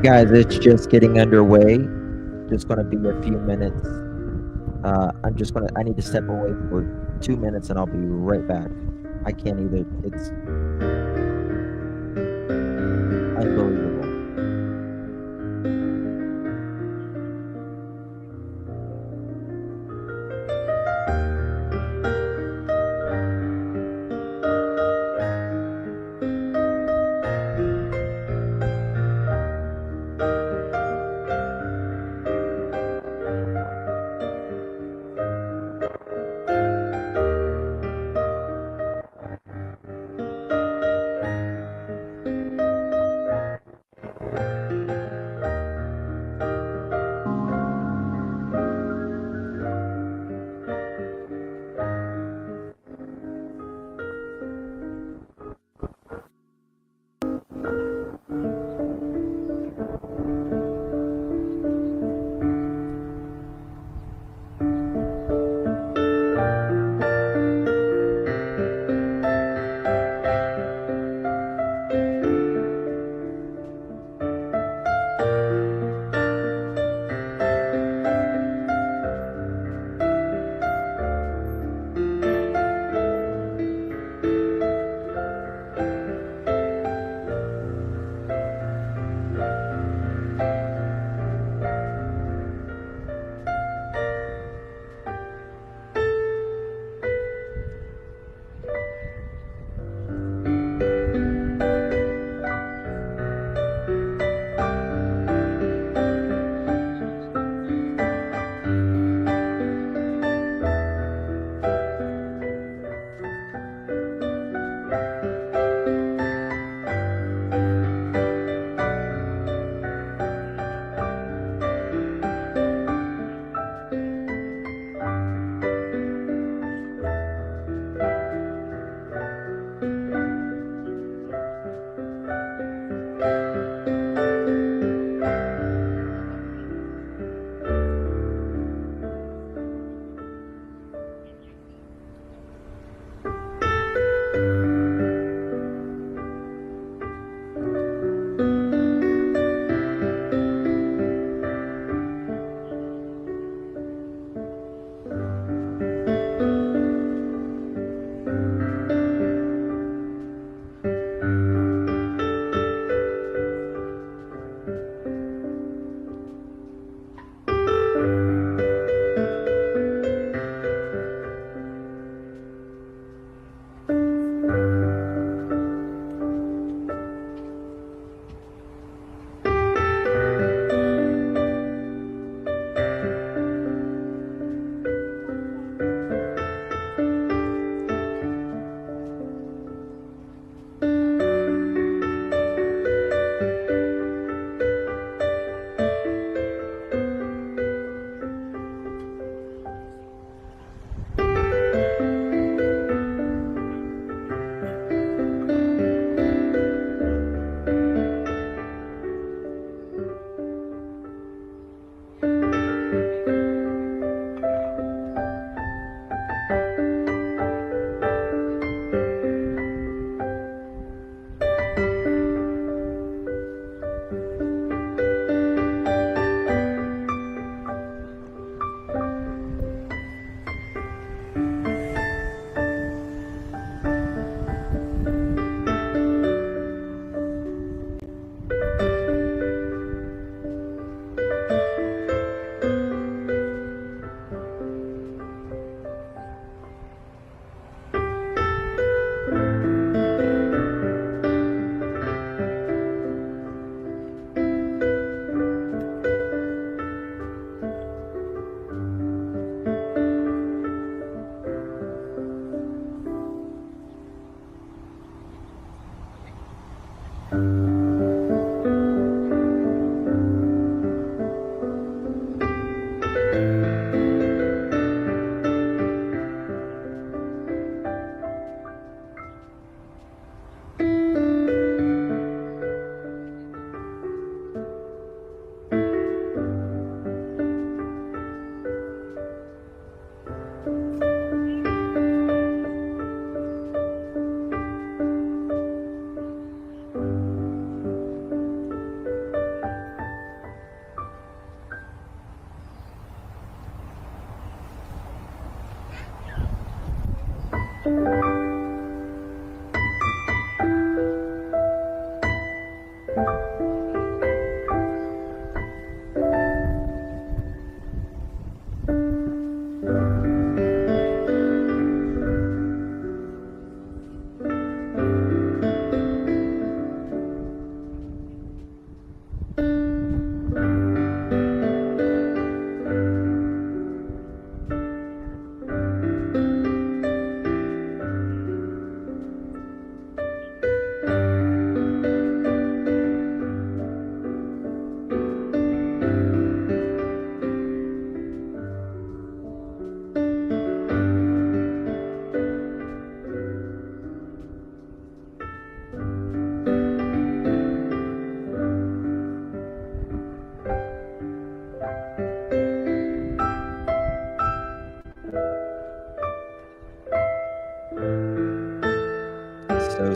Guys, it's just getting underway. Just gonna be a few minutes. I need to step away for 2 minutes and I'll be right back. I can't either. It's unbelievable.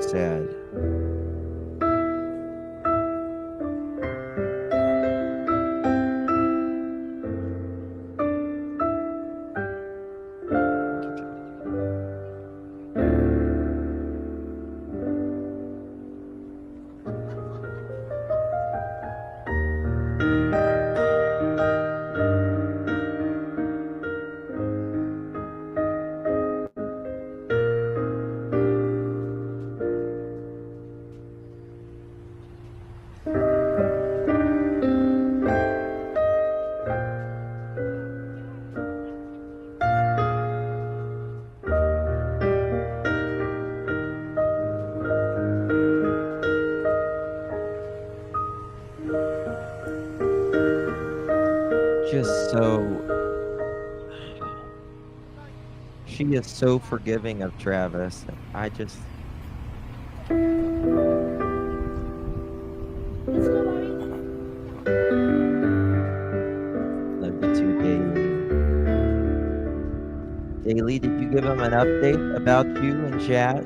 sad. Just so she is so forgiving of Travis. I just love you too, Daily. Daily, did you give him an update about you in chat?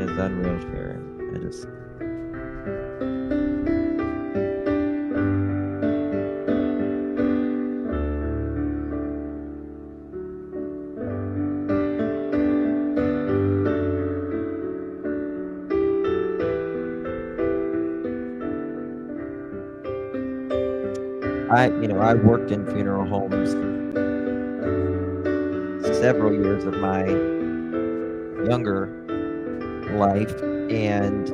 It's unreal, Sharon. I just I worked in funeral homes several years of my younger life, and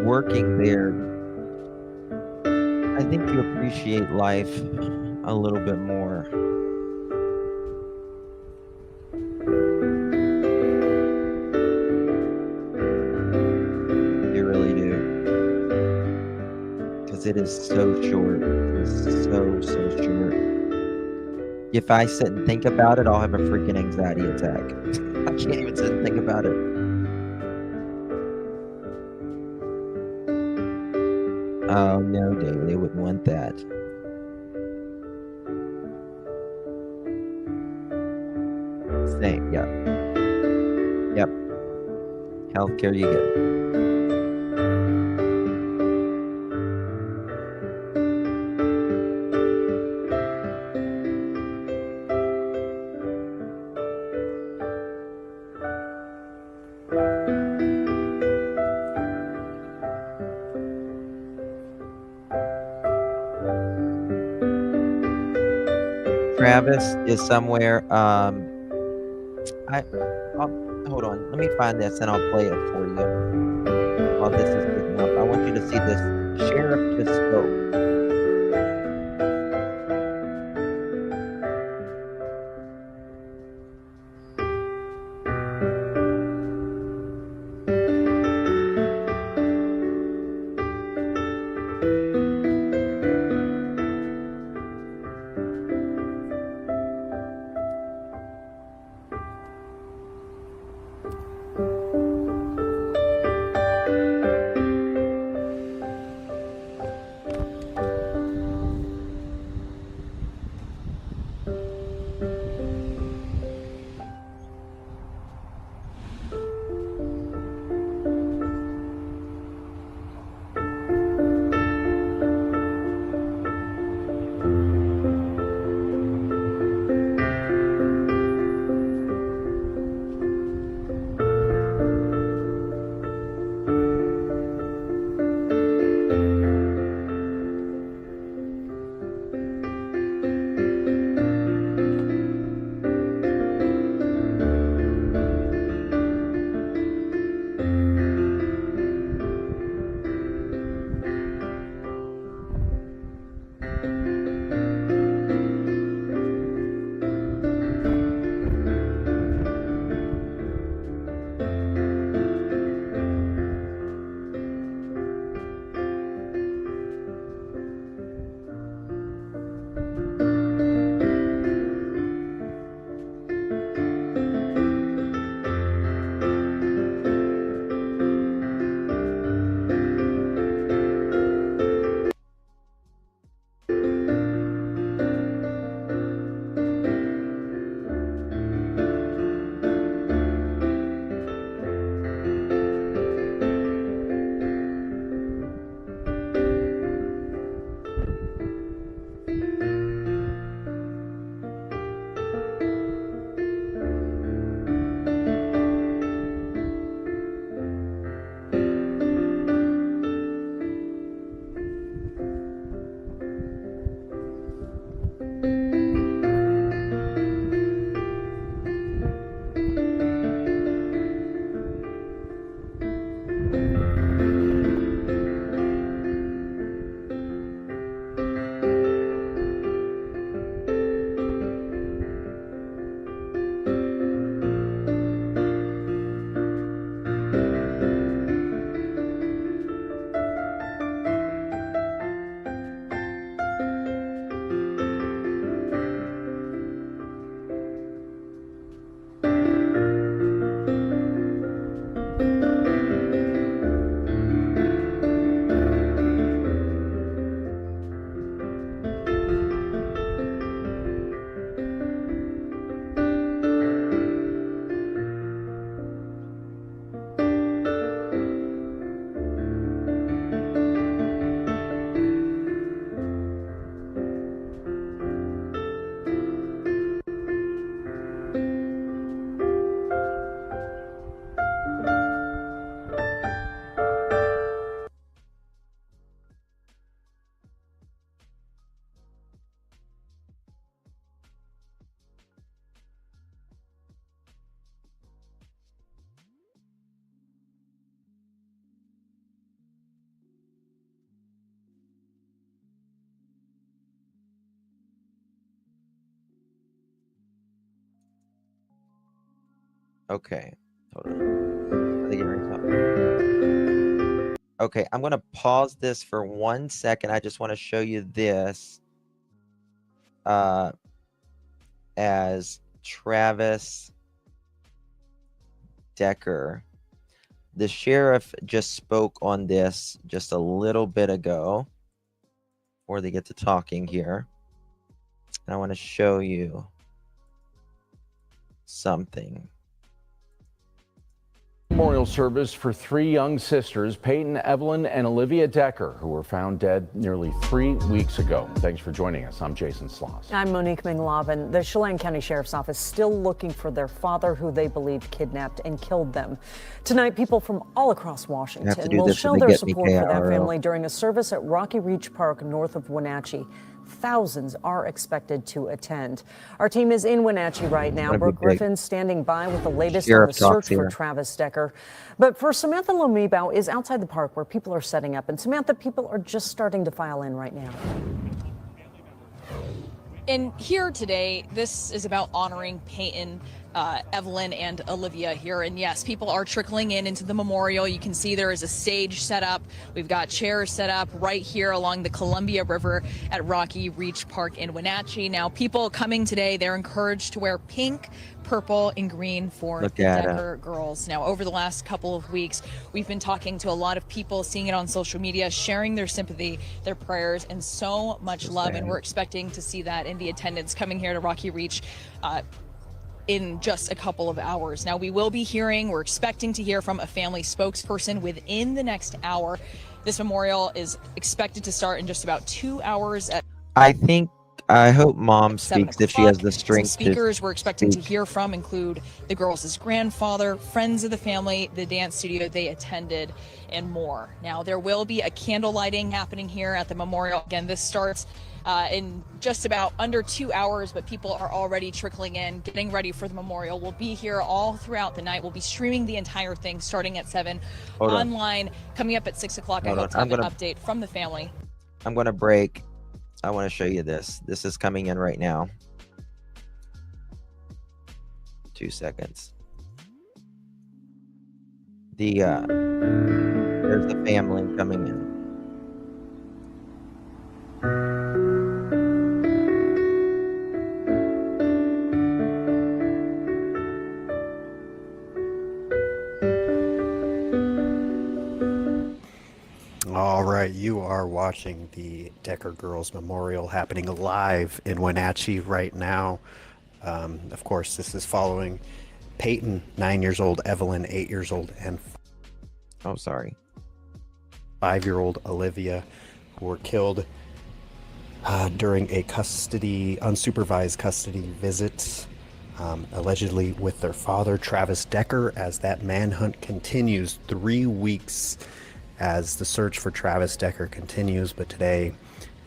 working there, I think you appreciate life a little bit more. You really do. Because it is so short. It is so short. If I sit and think about it, I'll have a freaking anxiety attack. I can't even sit and think about it. Oh no, Daily, I wouldn't want that. Same, yep. Yep. Healthcare you get. Travis is somewhere. Hold on. Let me find this and I'll play it for you. While this is picking up, I want you to see this. Sheriff just spoke. Okay, hold on. Are they getting ready to talk? Okay, I'm gonna pause this for 1 second. I just want to show you this as Travis Decker. The sheriff just spoke on this just a little bit ago before they get to talking here. And I want to show you something. Memorial service for 3 young sisters, Paityn, Evelyn, and Olivia Decker, who were found dead nearly 3 weeks ago. Thanks for joining us. I'm Jason Sloss. I'm Monique Minglavin. The Chelan County Sheriff's Office still looking for their father, who they believe kidnapped and killed them. Tonight, people from all across Washington will show their support for that family during a service at Rocky Reach Park north of Wenatchee. Thousands are expected to attend. Our team is in Wenatchee right now. Brooke Griffin standing by with the latest on the search for Travis Decker. But first, Samantha Lomibao is outside the park where people are setting up. And Samantha, people are just starting to file in right now. And here today, this is about honoring Paityn, Evelyn, and Olivia here. And yes, people are trickling in into the memorial. You can see there is a stage set up. We've got chairs set up right here along the Columbia River at Rocky Reach Park in Wenatchee. Now, people coming today, they're encouraged to wear pink, purple, and green for the Decker girls. Now, over the last couple of weeks, we've been talking to a lot of people, seeing it on social media, sharing their sympathy, their prayers, and so much love. And we're expecting to see that in the attendance coming here to Rocky Reach in just a couple of hours. Now, we're expecting to hear from a family spokesperson within the next hour. This memorial is expected to start in just about 2 hours. I hope Mom speaks if she has the strength. Some speakers we're expecting to hear from include the girls' grandfather, friends of the family, the dance studio they attended, and more. Now, there will be a candle lighting happening here at the memorial. Again, this starts in just about under 2 hours, but people are already trickling in, getting ready for the memorial. We'll be here all throughout the night. We'll be streaming the entire thing starting at 7 online, coming up at 6 o'clock. I hope to have an update from the family. I'm going to break. I want to show you this. This is coming in right now. 2 seconds. There's the family coming in. All right, you are watching the Decker Girls Memorial happening live in Wenatchee right now. Of course, this is following Paityn, 9 years old, Evelyn, 8 years old, and 5-year-old Olivia, who were killed during a unsupervised custody visit, allegedly with their father, Travis Decker, as that manhunt continues 3 weeks as the search for Travis Decker continues. But today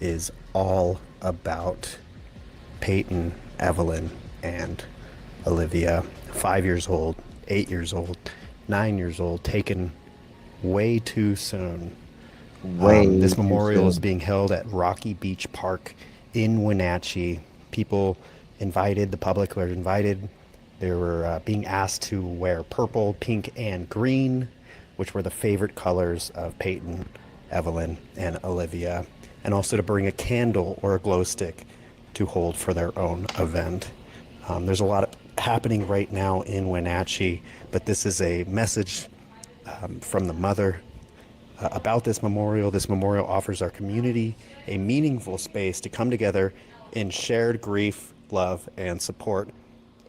is all about Paityn, Evelyn, and Olivia, 5 years old, 8 years old, 9 years old, taken way too soon. This memorial is being held at Rocky Beach Park in Wenatchee. People invited, the public were invited. They were being asked to wear purple, pink, and green, which were the favorite colors of Paityn, Evelyn, and Olivia, and also to bring a candle or a glow stick to hold for their own event. There's a lot happening right now in Wenatchee, but this is a message from the mother about this memorial. This memorial offers our community a meaningful space to come together in shared grief, love, and support.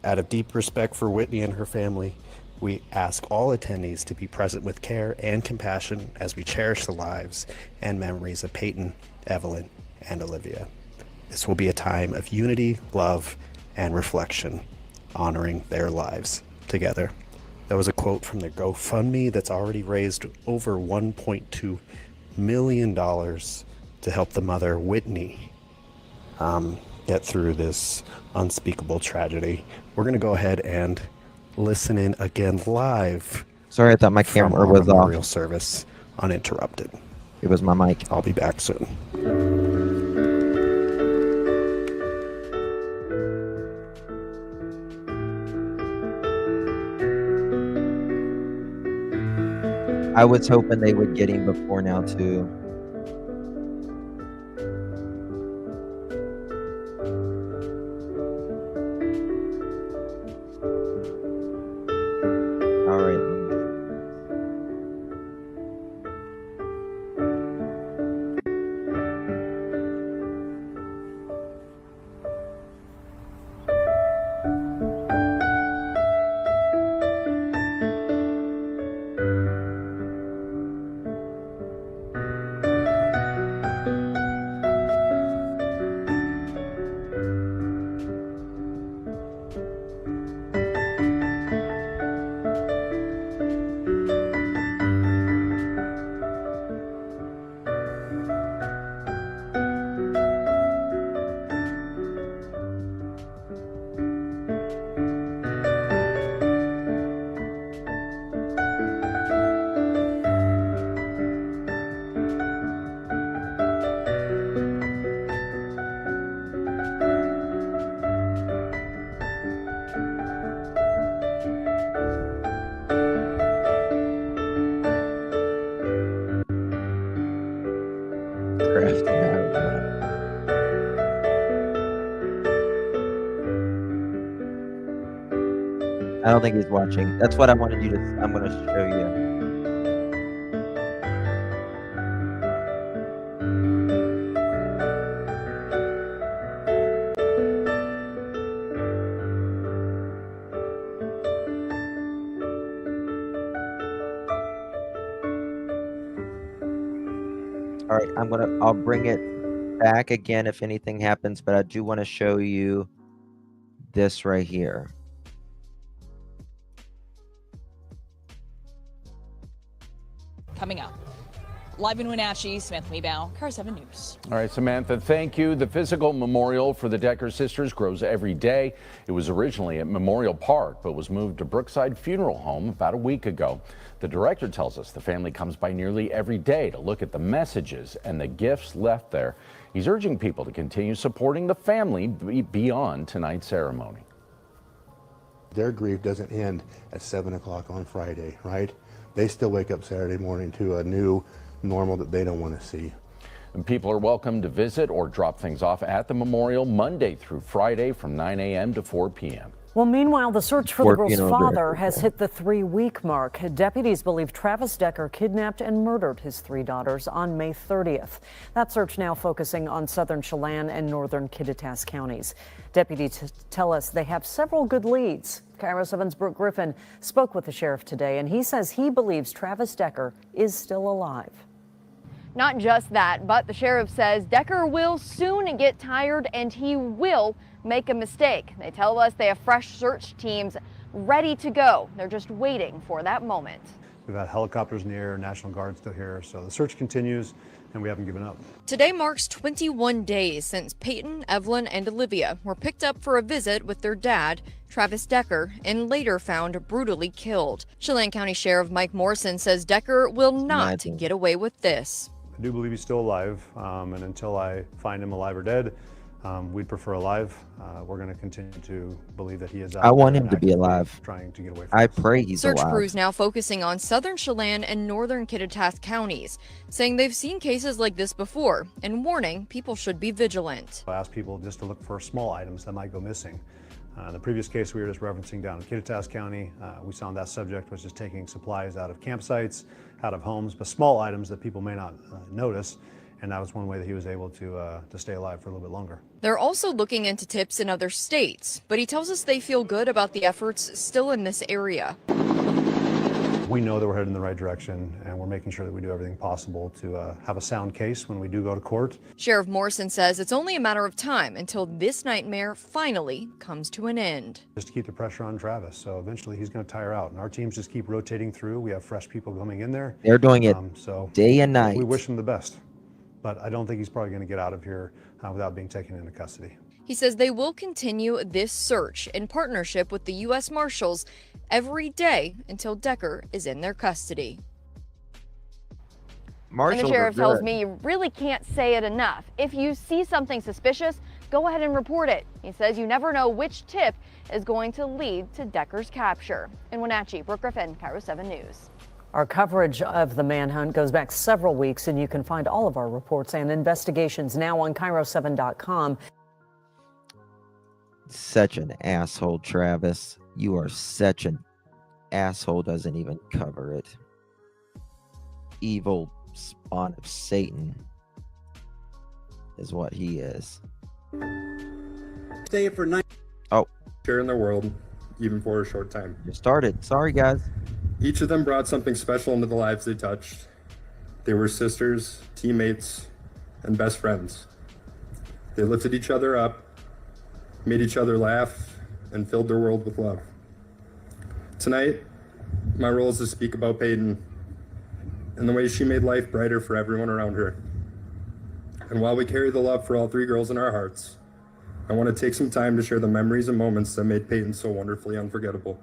Out of deep respect for Whitney and her family, we ask all attendees to be present with care and compassion as we cherish the lives and memories of Paityn, Evelyn, and Olivia. This will be a time of unity, love, and reflection, honoring their lives together. That was a quote from their GoFundMe that's already raised over $1.2 million to help the mother, Whitney, get through this unspeakable tragedy. We're going to go ahead and listen in again live. Sorry, I thought my camera was off. Memorial service uninterrupted. It was my mic. I'll be back soon. I was hoping they would get him before now too. All right. I don't think he's watching. That's what I wanted you to. I'm going to show you. All right, I'll bring it back again if anything happens, but I do want to show you this right here. Coming up. Live in Wenatchee, Samantha Meebow, Car 7 News. All right, Samantha, thank you. The physical memorial for the Decker sisters grows every day. It was originally at Memorial Park, but was moved to Brookside Funeral Home about a week ago. The director tells us the family comes by nearly every day to look at the messages and the gifts left there. He's urging people to continue supporting the family beyond tonight's ceremony. Their grief doesn't end at 7 o'clock on Friday, right? They still wake up Saturday morning to a new normal that they don't want to see. And people are welcome to visit or drop things off at the memorial Monday through Friday from 9 a.m. to 4 p.m. Well, meanwhile, the search for the girl's father has hit the 3-week mark. Deputies believe Travis Decker kidnapped and murdered his 3 daughters on May 30th. That search now focusing on southern Chelan and northern Kittitas counties. Deputies tell us they have several good leads. KIRO 7's Brooke Griffin spoke with the sheriff today, and he says he believes Travis Decker is still alive. Not just that, but the sheriff says Decker will soon get tired and he will make a mistake. They tell us they have fresh search teams ready to go. They're just waiting for that moment. We've had helicopters in the air, National Guard still here, so the search continues and we haven't given up. Today marks 21 days since Paityn, Evelyn, and Olivia were picked up for a visit with their dad, Travis Decker, and later found brutally killed. Chelan County Sheriff Mike Morrison says Decker will not get away with this. I do believe he's still alive, and until I find him alive or dead, we'd prefer alive. We're going to continue to believe that he is out. I want him to be alive. Trying to get away from I us. pray he's alive. Search crews now focusing on southern Chelan and northern Kittitas counties, saying they've seen cases like this before and warning people should be vigilant. I ask people just to look for small items that might go missing. The previous case we were just referencing down in Kittitas County, we saw that subject was just taking supplies out of campsites, out of homes, but small items that people may not notice. And that was one way that he was able to stay alive for a little bit longer. They're also looking into tips in other states, but he tells us they feel good about the efforts still in this area. We know that we're headed in the right direction, and we're making sure that we do everything possible to have a sound case when we do go to court. Sheriff Morrison says it's only a matter of time until this nightmare finally comes to an end. Just to keep the pressure on Travis, so eventually he's going to tire out, and our teams just keep rotating through. We have fresh people coming in there. They're doing it day and night. We wish him the best, but I don't think he's probably going to get out of here without being taken into custody. He says they will continue this search in partnership with the U.S. Marshals every day until Decker is in their custody. Marshals and the sheriff tells me you really can't say it enough. If you see something suspicious, go ahead and report it. He says you never know which tip is going to lead to Decker's capture. In Wenatchee, Brooke Griffin, KIRO 7 News. Our coverage of the manhunt goes back several weeks, and you can find all of our reports and investigations now on KIRO7.com. Such an asshole, Travis. You are such an asshole, doesn't even cover it. Evil spawn of Satan is what he is. Stay for 9. Oh. Here in the world, even for a short time. You started. Sorry, guys. Each of them brought something special into the lives they touched. They were sisters, teammates, and best friends. They lifted each other up, made each other laugh, and filled their world with love. Tonight, my role is to speak about Paityn and the way she made life brighter for everyone around her. And while we carry the love for all 3 girls in our hearts, I want to take some time to share the memories and moments that made Paityn so wonderfully unforgettable.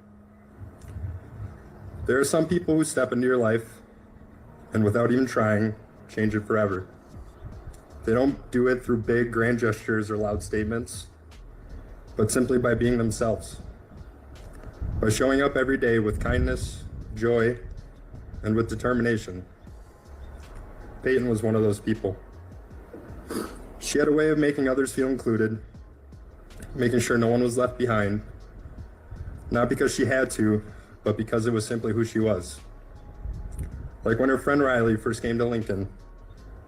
There are some people who step into your life and without even trying, change it forever. They don't do it through big, grand gestures or loud statements, but simply by being themselves. By showing up every day with kindness, joy, and with determination. Paityn was one of those people. She had a way of making others feel included, making sure no one was left behind, not because she had to, but because it was simply who she was. Like when her friend Riley first came to Lincoln,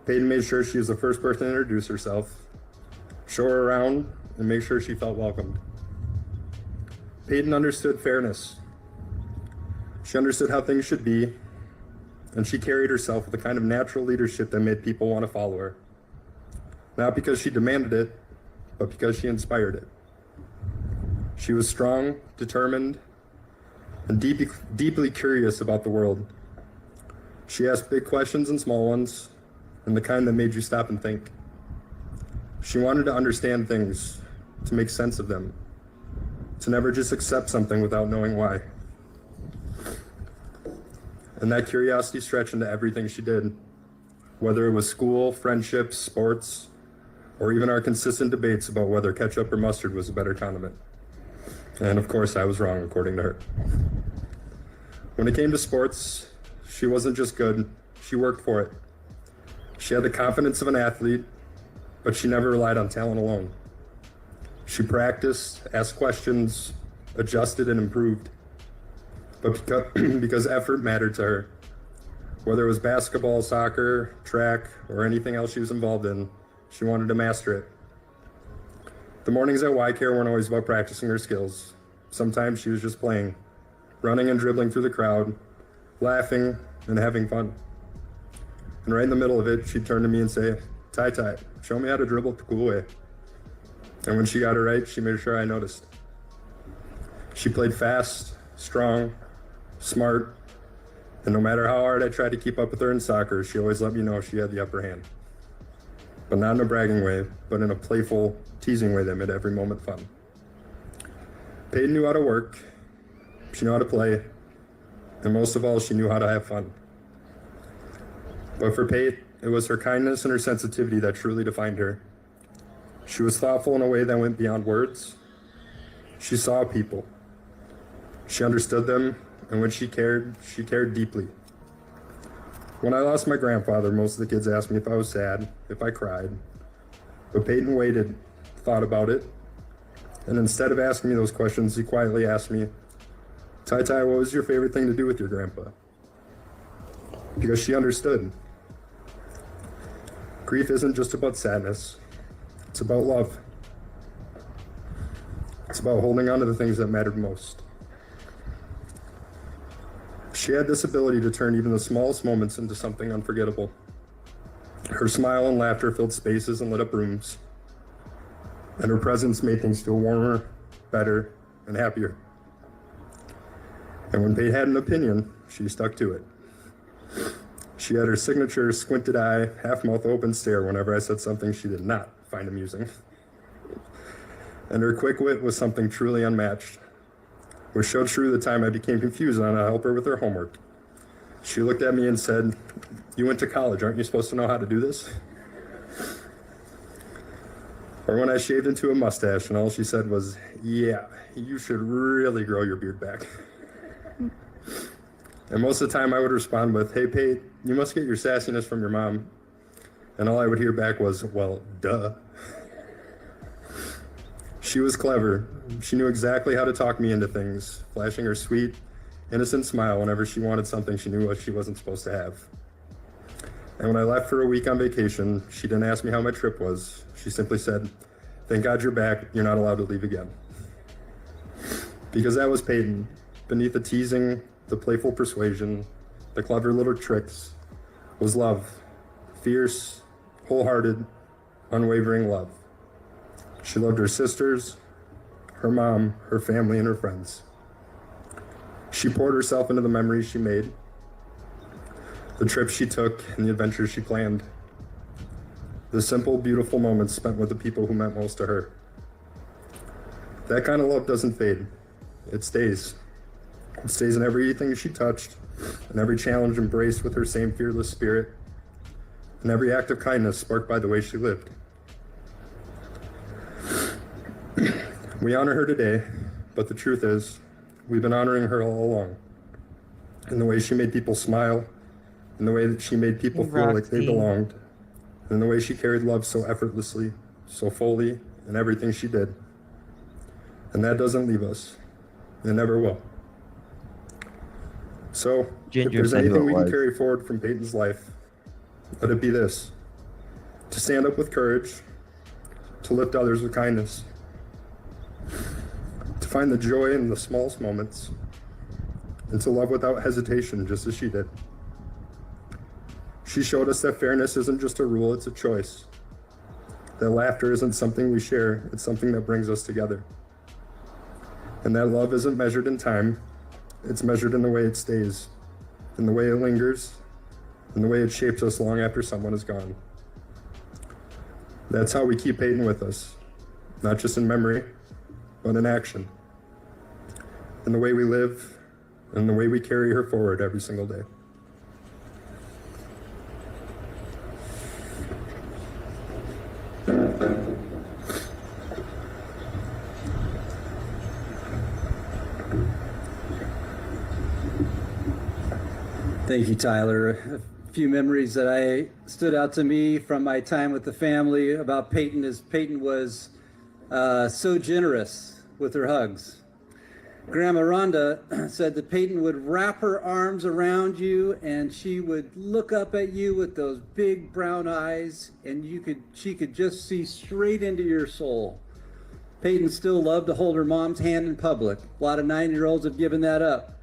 Paityn made sure she was the first person to introduce herself, show her around, and make sure she felt welcomed. Paityn understood fairness. She understood how things should be, and she carried herself with the kind of natural leadership that made people want to follow her. Not because she demanded it, but because she inspired it. She was strong, determined, and deeply curious about the world. She asked big questions and small ones, and the kind that made you stop and think. She wanted to understand things, to make sense of them, to never just accept something without knowing why. And that curiosity stretched into everything she did, whether it was school, friendships, sports, or even our consistent debates about whether ketchup or mustard was a better condiment. And of course, I was wrong, according to her. When it came to sports, she wasn't just good, she worked for it. She had the confidence of an athlete, but she never relied on talent alone. She practiced, asked questions, adjusted, and improved. But because effort mattered to her, whether it was basketball, soccer, track, or anything else she was involved in, she wanted to master it. The mornings at Y-Care weren't always about practicing her skills. Sometimes she was just playing, running and dribbling through the crowd, laughing and having fun. And right in the middle of it, she'd turn to me and say, "Tai, show me how to dribble the cool way." And when she got it right, she made sure I noticed. She played fast, strong, smart, and no matter how hard I tried to keep up with her in soccer, she always let me know she had the upper hand. But not in a bragging way, but in a playful, teasing way that made every moment fun. Paityn knew how to work, she knew how to play, and most of all, she knew how to have fun. But for Paityn, it was her kindness and her sensitivity that truly defined her. She was thoughtful in a way that went beyond words. She saw people. She understood them, and when she cared deeply. When I lost my grandfather, most of the kids asked me if I was sad, if I cried. But Paityn waited, thought about it, and instead of asking me those questions, he quietly asked me, Tai, what was your favorite thing to do with your grandpa? Because she understood. Grief isn't just about sadness. It's about love. It's about holding on to the things that mattered most. She had this ability to turn even the smallest moments into something unforgettable. Her smile and laughter filled spaces and lit up rooms. And her presence made things feel warmer, better, and happier. And when Paityn had an opinion, she stuck to it. She had her signature squinted eye, half-mouth open stare whenever I said something she did not find amusing. And her quick wit was something truly unmatched, which showed true the time I became confused on how to help her with her homework. She looked at me and said, "You went to college, aren't you supposed to know how to do this?" Or when I shaved into a mustache and all she said was, "Yeah, you should really grow your beard back." And most of the time I would respond with, "Hey, Pate, you must get your sassiness from your mom." And all I would hear back was, "Well, duh." She was clever. She knew exactly how to talk me into things, flashing her sweet, innocent smile whenever she wanted something she knew she wasn't supposed to have. And when I left for a week on vacation, she didn't ask me how my trip was. She simply said, "Thank God you're back. You're not allowed to leave again." Because that was Paityn. Beneath the teasing, the playful persuasion, the clever little tricks, was love. Fierce, wholehearted, unwavering love. She loved her sisters, her mom, her family, and her friends. She poured herself into the memories she made, the trips she took, and the adventures she planned. The simple, beautiful moments spent with the people who meant most to her. That kind of love doesn't fade. It stays. It stays in everything she touched, and every challenge embraced with her same fearless spirit, and every act of kindness sparked by the way she lived. We honor her today, but the truth is, we've been honoring her all along. In the way she made people smile, in the way that she made people feel like they belonged, in the way she carried love so effortlessly, so fully, in everything she did. And that doesn't leave us. It never will. So, if there's anything we can carry forward from Paityn's life, let it be this: to stand up with courage, to lift others with kindness, to find the joy in the smallest moments, and to love without hesitation, just as she did. She showed us that fairness isn't just a rule, it's a choice. That laughter isn't something we share, it's something that brings us together. And that love isn't measured in time, it's measured in the way it stays, in the way it lingers, in the way it shapes us long after someone is gone. That's how we keep Paityn with us, not just in memory, but in action. In the way we live, and the way we carry her forward every single day. Thank you, Tyler. A few memories that stood out to me from my time with the family about Paityn is Paityn was so generous with her hugs. Grandma Rhonda said that Paityn would wrap her arms around you and she would look up at you with those big brown eyes, and she could just see straight into your soul. Paityn still loved to hold her mom's hand in public. A lot of 9-year-olds have given that up.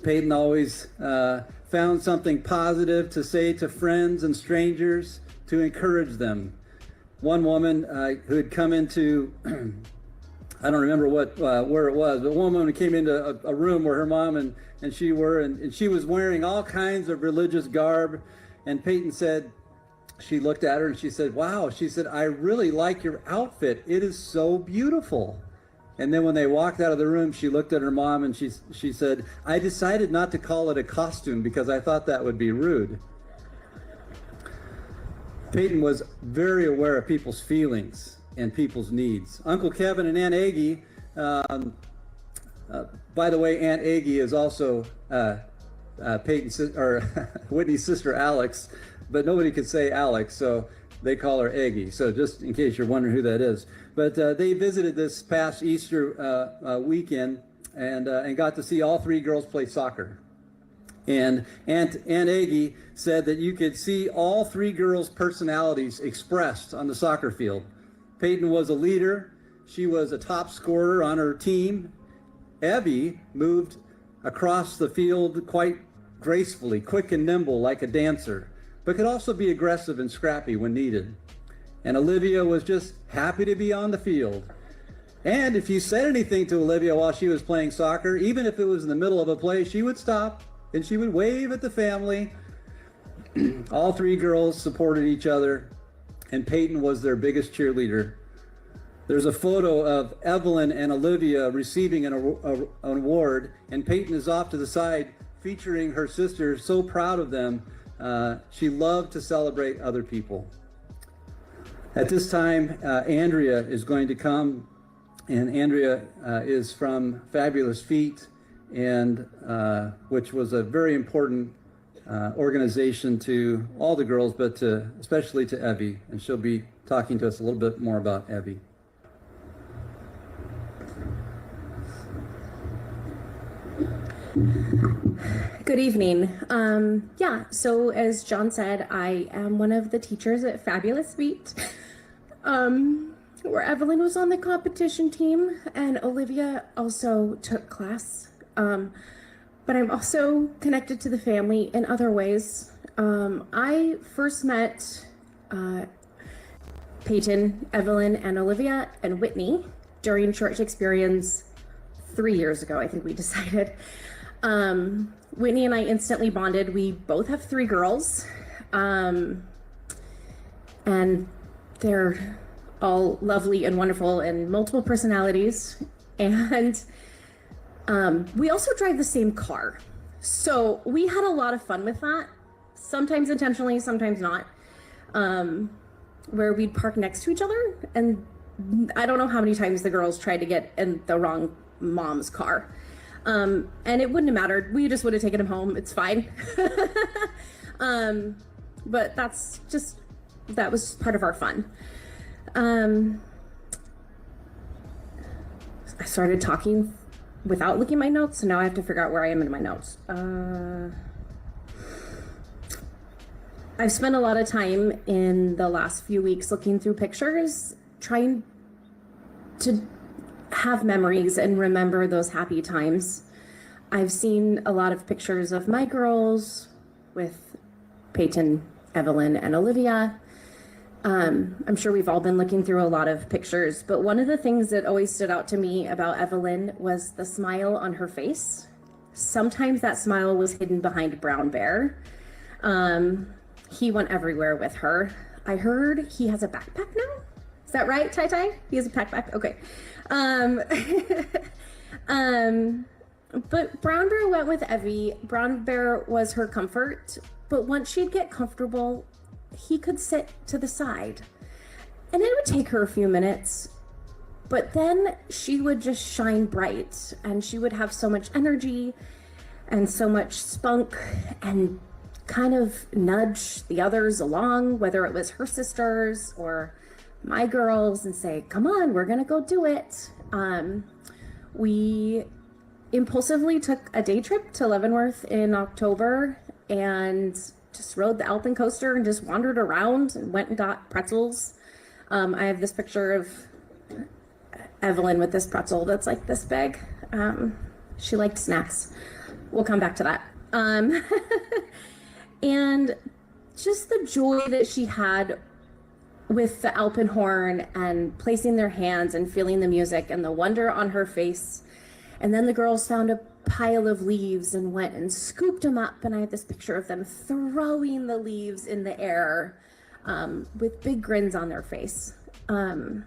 Paityn always found something positive to say to friends and strangers to encourage them. One woman who had come into, I don't remember where it was, but one woman came into a room where her mom and she were, and she was wearing all kinds of religious garb. And Paityn said, she looked at her and she said, "Wow," she said, "I really like your outfit. It is so beautiful." And then when they walked out of the room, she looked at her mom and she said, "I decided not to call it a costume because I thought that would be rude." Paityn was very aware of people's feelings and people's needs. Uncle Kevin and Aunt Aggie, by the way, Aunt Aggie is also Whitney's sister Alex, but nobody could say Alex, so they call her Aggie. So just in case you're wondering who that is. But they visited this past Easter weekend and got to see all 3 girls play soccer. And Aunt Aggie said that you could see all 3 girls' personalities expressed on the soccer field. Paityn was a leader. She was a top scorer on her team. Evie moved across the field quite gracefully, quick and nimble like a dancer, but could also be aggressive and scrappy when needed. And Olivia was just happy to be on the field. And if you said anything to Olivia while she was playing soccer, even if it was in the middle of a play, she would stop and she would wave at the family. All 3 girls supported each other, and Paityn was their biggest cheerleader. There's a photo of Evelyn and Olivia receiving an award, and Paityn is off to the side featuring her sister, so proud of them. She loved to celebrate other people. At this time, Andrea is going to come, and Andrea is from Fabulous Feet, and which was a very important organization to all the girls, but especially to Evie, and she'll be talking to us a little bit more about Evie. Good evening. So as John said, I am one of the teachers at Fabulous Meet, where Evelyn was on the competition team and Olivia also took class. But I'm also connected to the family in other ways. I first met Paityn, Evelyn, and Olivia and Whitney during church experience 3 years ago, I think we decided. Whitney and I instantly bonded. We both have 3 girls, and they're all lovely and wonderful and multiple personalities. And we also drive the same car. So we had a lot of fun with that, sometimes intentionally, sometimes not, where we'd park next to each other. And I don't know how many times the girls tried to get in the wrong mom's car. And it wouldn't have mattered. We just would have taken him home. It's fine. But that was part of our fun. I started talking without looking at my notes, so now I have to figure out where I am in my notes. I've spent a lot of time in the last few weeks looking through pictures, trying to have memories and remember those happy times. I've seen a lot of pictures of my girls with Paityn, Evelyn, and Olivia. I'm sure we've all been looking through a lot of pictures, but one of the things that always stood out to me about Evelyn was the smile on her face. Sometimes that smile was hidden behind Brown Bear. He went everywhere with her. I heard he has a backpack now. Is that right, Tai Tai? He has a backpack? Okay. But Brown Bear went with Evie. Brown Bear was her comfort, but once she'd get comfortable, he could sit to the side. And it would take her a few minutes, but then she would just shine bright and she would have so much energy and so much spunk and kind of nudge the others along, whether it was her sisters or my girls, and say, come on, we're gonna go do it. We impulsively took a day trip to Leavenworth in October and just rode the Alpen coaster and just wandered around and went and got pretzels. I have this picture of Evelyn with this pretzel that's like this big. She liked snacks. We'll come back to that. And just the joy that she had with the Alpenhorn and placing their hands and feeling the music and the wonder on her face. And then the girls found a pile of leaves and went and scooped them up, and I have this picture of them throwing the leaves in the air with big grins on their face. I'm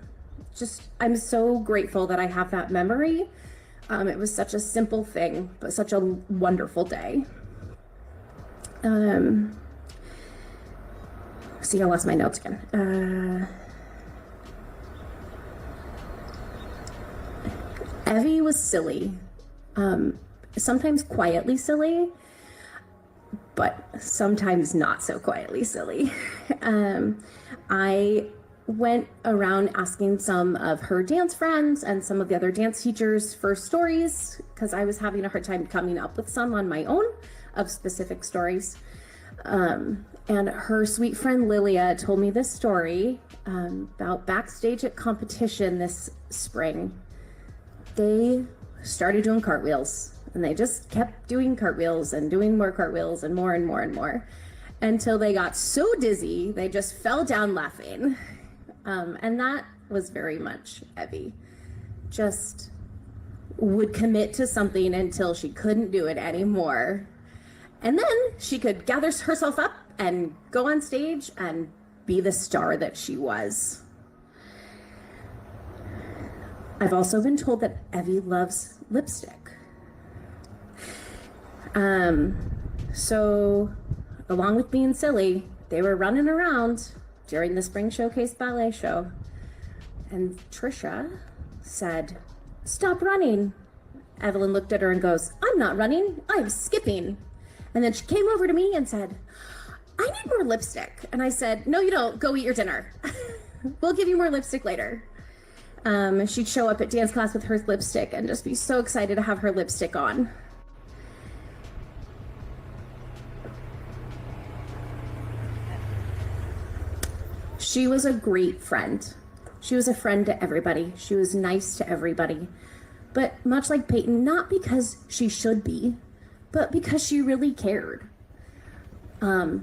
so grateful that I have that memory. It was such a simple thing, but such a wonderful day. See, I lost my notes again. Evie was silly. Sometimes quietly silly, but sometimes not so quietly silly. I went around asking some of her dance friends and some of the other dance teachers for stories, because I was having a hard time coming up with some on my own of specific stories. And her sweet friend Lilia told me this story about backstage at competition this spring. They started doing cartwheels, and they just kept doing cartwheels and doing more cartwheels and more and more and more until they got so dizzy they just fell down laughing. And that was very much Evie. Just would commit to something until she couldn't do it anymore. And then she could gather herself up and go on stage and be the star that she was. I've also been told that Evie loves lipstick. So along with being silly, they were running around during the Spring Showcase Ballet Show. And Trisha said, "Stop running." Evelyn looked at her and goes, "I'm not running, I'm skipping." And then she came over to me and said, "I need more lipstick." And I said, "No, you don't. Go eat your dinner. We'll give you more lipstick later." She'd show up at dance class with her lipstick and just be so excited to have her lipstick on. She was a great friend. She was a friend to everybody. She was nice to everybody. But much like Paityn, not because she should be, but because she really cared.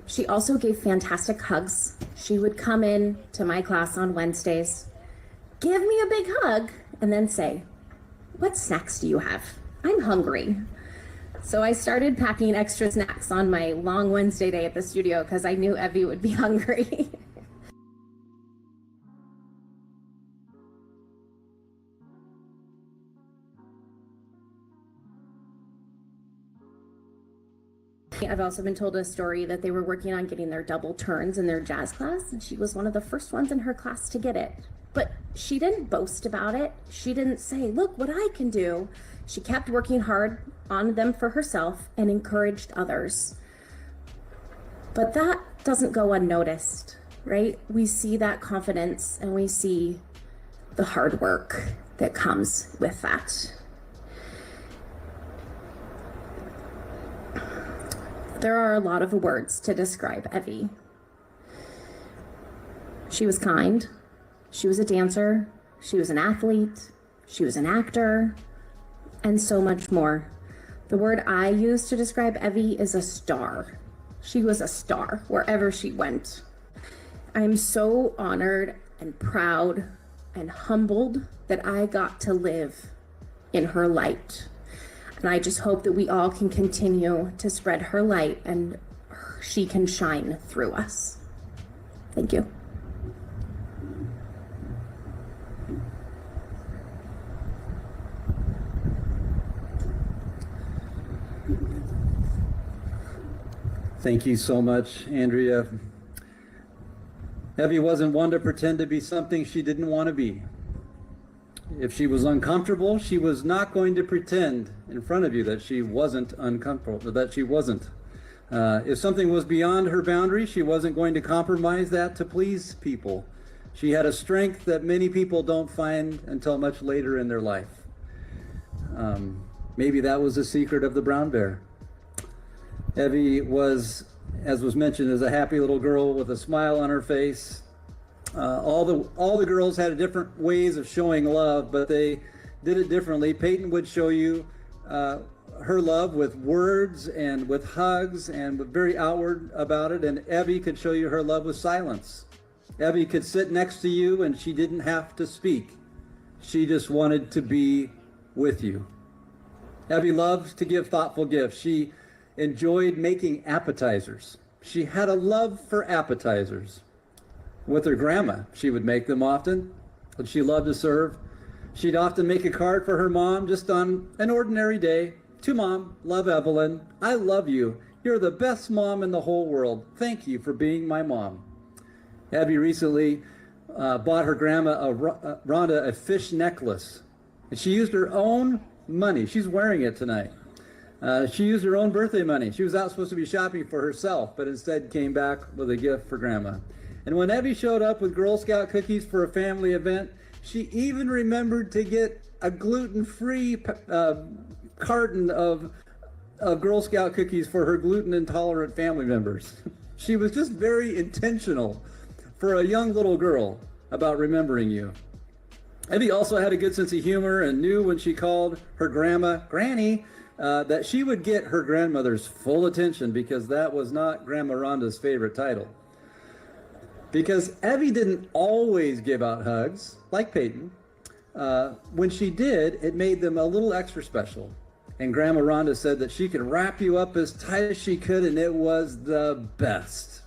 She also gave fantastic hugs. She would come in to my class on Wednesdays, give me a big hug, and then say, "What snacks do you have? I'm hungry." So I started packing extra snacks on my long Wednesday day at the studio because I knew Evie would be hungry. I've also been told a story that they were working on getting their double turns in their jazz class, and she was one of the first ones in her class to get it. But she didn't boast about it. She didn't say, "Look what I can do." She kept working hard on them for herself and encouraged others. But that doesn't go unnoticed, right? We see that confidence and we see the hard work that comes with that. There are a lot of words to describe Evie. She was kind. She was a dancer. She was an athlete. She was an actor, and so much more. The word I use to describe Evie is a star. She was a star wherever she went. I'm so honored and proud and humbled that I got to live in her light. And I just hope that we all can continue to spread her light and she can shine through us. Thank you. Thank you so much, Andrea. Evie wasn't one to pretend to be something she didn't want to be. If she was uncomfortable, she was not going to pretend in front of you that she wasn't uncomfortable, that she wasn't. If something was beyond her boundary, she wasn't going to compromise that to please people. She had a strength that many people don't find until much later in their life. Maybe that was the secret of the brown bear. Evie was, as was mentioned, is a happy little girl with a smile on her face. All the girls had different ways of showing love, but they did it differently. Paityn would show you her love with words and with hugs and with very outward about it, and Evie could show you her love with silence. Evie could sit next to you and she didn't have to speak. She just wanted to be with you. Evie loved to give thoughtful gifts. She enjoyed making appetizers. She had a love for appetizers. With her grandma, she would make them often, but she loved to serve. She'd often make a card for her mom just on an ordinary day. To Mom, love Evelyn. I love you. You're the best mom in the whole world. Thank you for being my mom. Abby recently bought her grandma, Rhonda, a fish necklace. And she used her own money. She's wearing it tonight. She used her own birthday money. She was not supposed to be shopping for herself, but instead came back with a gift for grandma. And when Evie showed up with Girl Scout cookies for a family event, she even remembered to get a gluten-free carton of Girl Scout cookies for her gluten-intolerant family members. She was just very intentional for a young little girl about remembering you. Evie also had a good sense of humor and knew when she called her grandma Granny that she would get her grandmother's full attention, because that was not Grandma Rhonda's favorite title. Because Evie didn't always give out hugs, like Paityn. When she did, it made them a little extra special. And Grandma Rhonda said that she could wrap you up as tight as she could, and it was the best.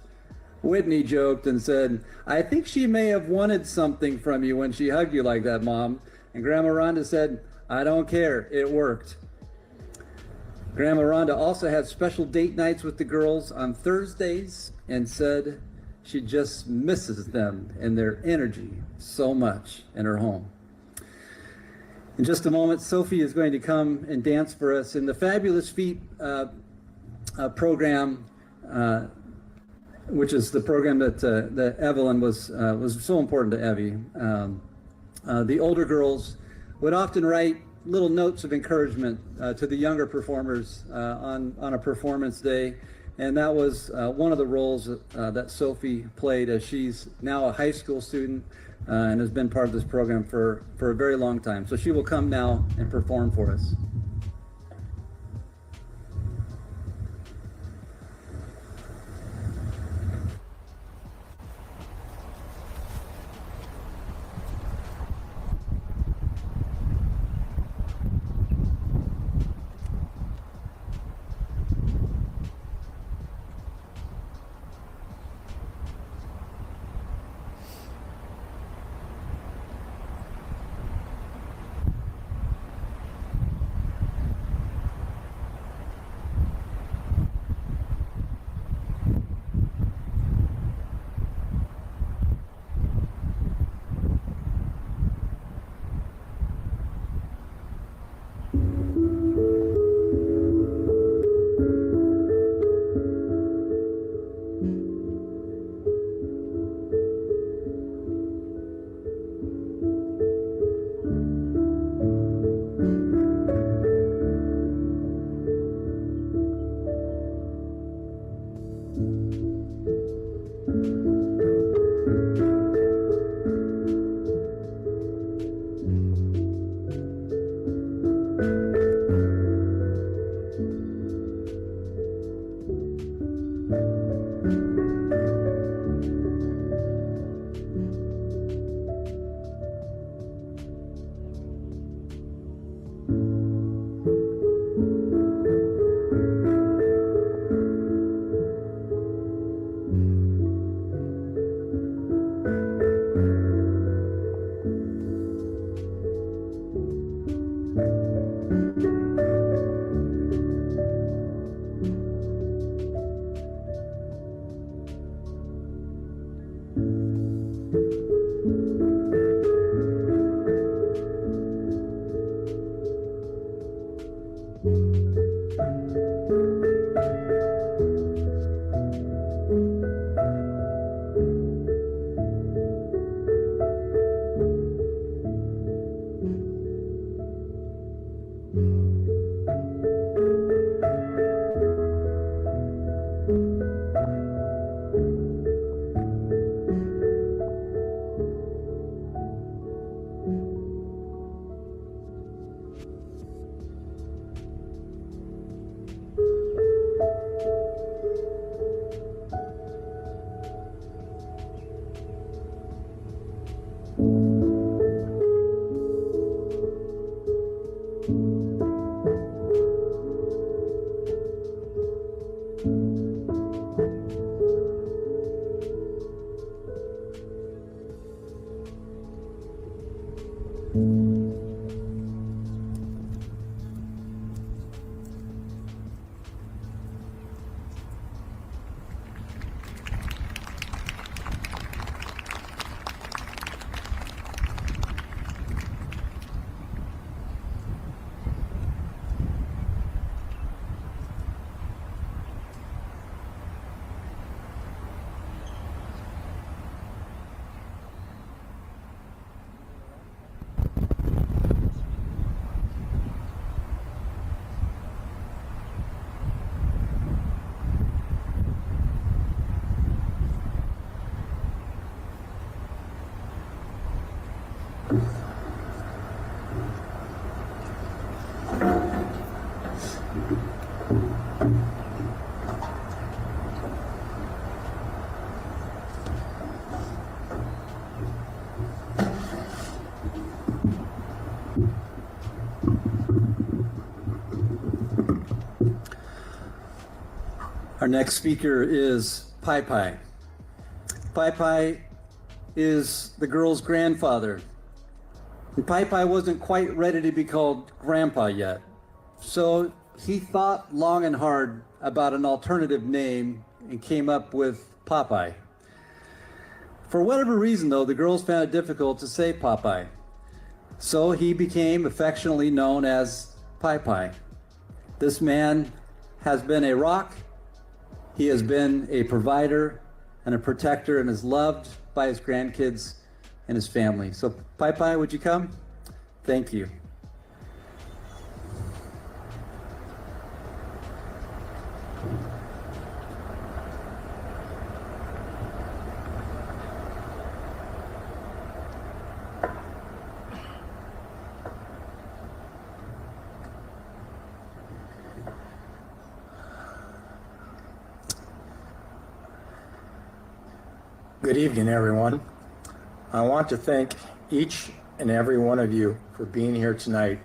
Whitney joked and said, "I think she may have wanted something from you when she hugged you like that, Mom." And Grandma Rhonda said, "I don't care, it worked." Grandma Rhonda also had special date nights with the girls on Thursdays and said she just misses them and their energy so much in her home. In just a moment, Sophie is going to come and dance for us in the Fabulous Feet program, which is the program that Evelyn was so important to Evie. The older girls would often write little notes of encouragement to the younger performers on a performance day, and that was one of the roles that Sophie played, as she's now a high school student and has been part of this program for a very long time. So she will come now and perform for us. Our next speaker is Paityn. Paityn is the girl's grandfather. And Paityn wasn't quite ready to be called grandpa yet. So he thought long and hard about an alternative name and came up with Popeye. For whatever reason, though, the girls found it difficult to say Popeye. So he became affectionately known as Paityn. This man has been a rock. He has been a provider and a protector and is loved by his grandkids and his family. So Paityn, would you come? Thank you. Good evening, everyone. I want to thank each and every one of you for being here tonight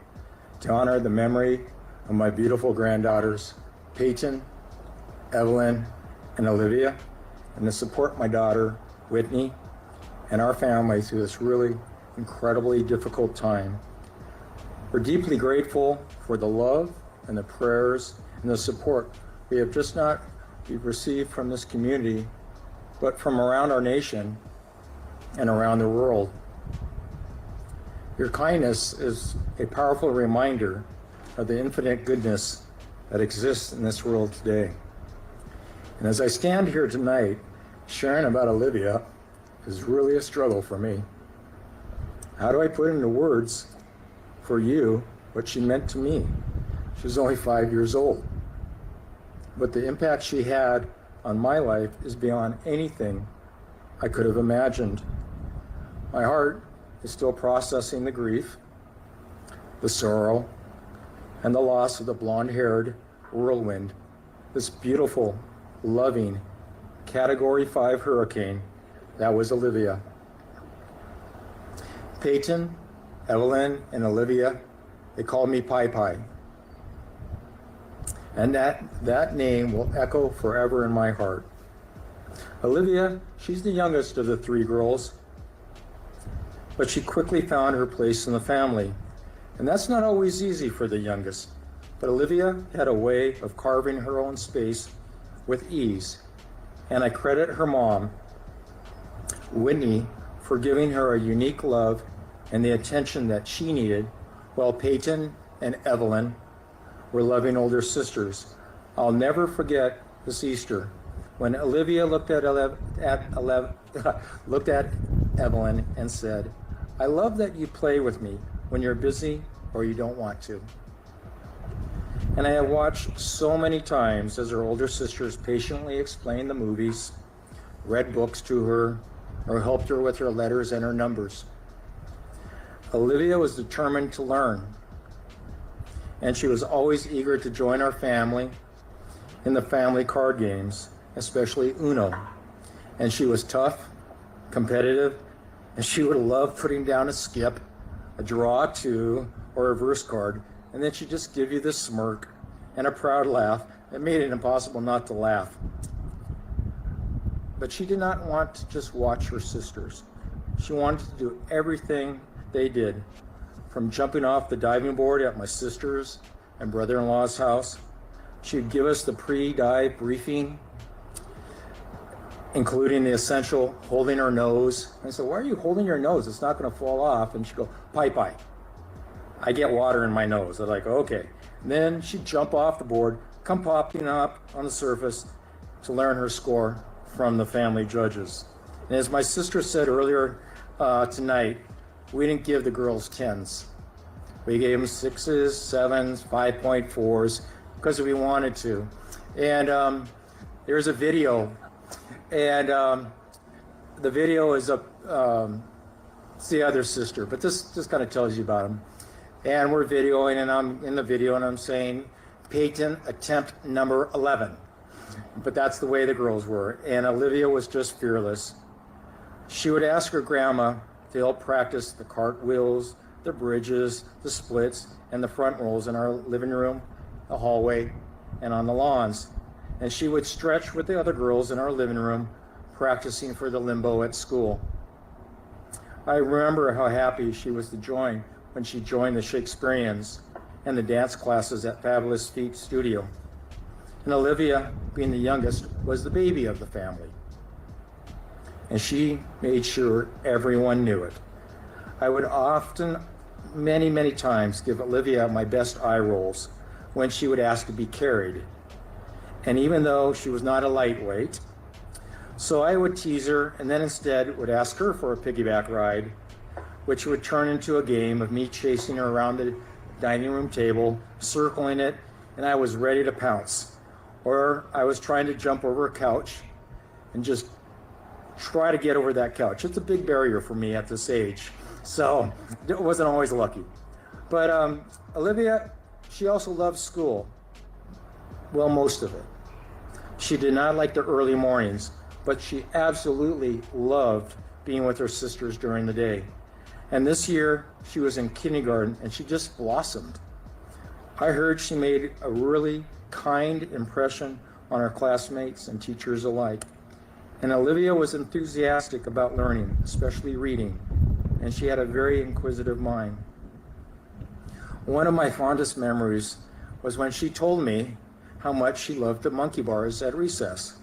to honor the memory of my beautiful granddaughters, Paityn, Evelyn, and Olivia, and to support my daughter, Whitney, and our family through this really incredibly difficult time. We're deeply grateful for the love and the prayers and the support we have just not received from this community, but from around our nation and around the world. Your kindness is a powerful reminder of the infinite goodness that exists in this world today. And as I stand here tonight, sharing about Olivia is really a struggle for me. How do I put into words for you what she meant to me? She was only 5 years old. But the impact she had on my life is beyond anything I could have imagined. My heart is still processing the grief, the sorrow, and the loss of the blonde-haired whirlwind, this beautiful, loving, Category 5 hurricane that was Olivia. Paityn, Evelyn, and Olivia, they called me Paityn. And that name will echo forever in my heart. Olivia, she's the youngest of the three girls, but she quickly found her place in the family. And that's not always easy for the youngest, but Olivia had a way of carving her own space with ease. And I credit her mom, Whitney, for giving her a unique love and the attention that she needed, while Paityn and Evelyn were loving older sisters. I'll never forget this Easter when Olivia looked at Evelyn and said, "I love that you play with me when you're busy or you don't want to." And I have watched so many times as her older sisters patiently explained the movies, read books to her, or helped her with her letters and her numbers. Olivia was determined to learn, and she was always eager to join our family in the family card games, especially Uno. And she was tough, competitive, and she would love putting down a skip, a draw two, or a reverse card, and then she'd just give you this smirk and a proud laugh that made it impossible not to laugh. But she did not want to just watch her sisters. She wanted to do everything they did, from jumping off the diving board at my sister's and brother-in-law's house. She'd give us the pre-dive briefing, including the essential holding her nose. I said, "Why are you holding your nose? It's not going to fall off." And she'd go, "Paityn, I get water in my nose." I'm like, "Okay." And then she'd jump off the board, come popping up on the surface to learn her score from the family judges. And as my sister said earlier tonight, we didn't give the girls 10s. We gave them 6s, 7s, 5.4s, because we wanted to. And there's a video, and the video is it's the other sister, but this just kind of tells you about them. And we're videoing, and I'm in the video, and I'm saying, "Paityn, attempt number 11. But that's the way the girls were. And Olivia was just fearless. She would ask her grandma to help practice the cartwheels, the bridges, the splits, and the front rolls in our living room, the hallway, and on the lawns. And she would stretch with the other girls in our living room, practicing for the limbo at school. I remember how happy she was to join when she joined the Shakespeareans and the dance classes at Fabulous Feet Studio. And Olivia, being the youngest, was the baby of the family. And she made sure everyone knew it. I would often many, many times give Olivia my best eye rolls when she would ask to be carried. And even though she was not a lightweight, so I would tease her and then instead would ask her for a piggyback ride, which would turn into a game of me chasing her around the dining room table, circling it, and I was ready to pounce. Or I was trying to jump over a couch and just try to get over that couch. It's a big barrier for me at this age, so it wasn't always lucky. But Olivia, she also loved school. Well, most of it. She did not like the early mornings, but she absolutely loved being with her sisters during the day. And this year, she was in kindergarten and she just blossomed. I heard she made a really kind impression on her classmates and teachers alike. And Olivia was enthusiastic about learning, especially reading, and she had a very inquisitive mind. One of my fondest memories was when she told me how much she loved the monkey bars at recess.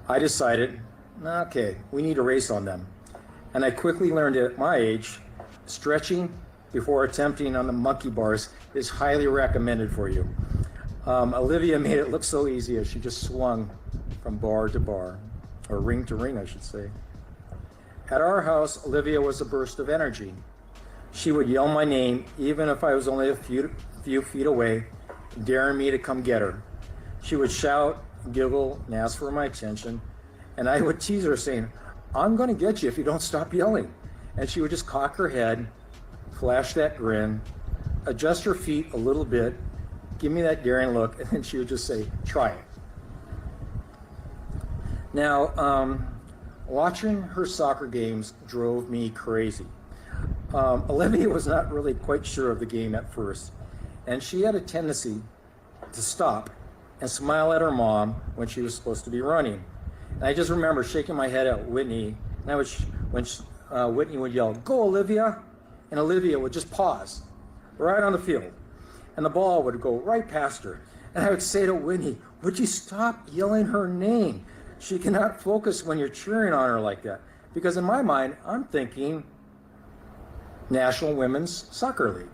I decided, okay, we need a race on them. And I quickly learned at my age, stretching before attempting on the monkey bars is highly recommended for you. Olivia made it look so easy as she just swung from bar to bar, or ring to ring, I should say. At our house, Olivia was a burst of energy. She would yell my name even if I was only a few feet away, daring me to come get her. She would shout, giggle, and ask for my attention, and I would tease her saying, "I'm going to get you if you don't stop yelling." And she would just cock her head, flash that grin, adjust her feet a little bit, give me that daring look, and then she would just say, "Try it." Now, watching her soccer games drove me crazy. Olivia was not really quite sure of the game at first, and she had a tendency to stop and smile at her mom when she was supposed to be running. And I just remember shaking my head at Whitney, and I would, Whitney would yell, "Go, Olivia!" And Olivia would just pause right on the field, and the ball would go right past her. And I would say to Whitney, "Would you stop yelling her name? She cannot focus when you're cheering on her like that." Because in my mind, I'm thinking National Women's Soccer League.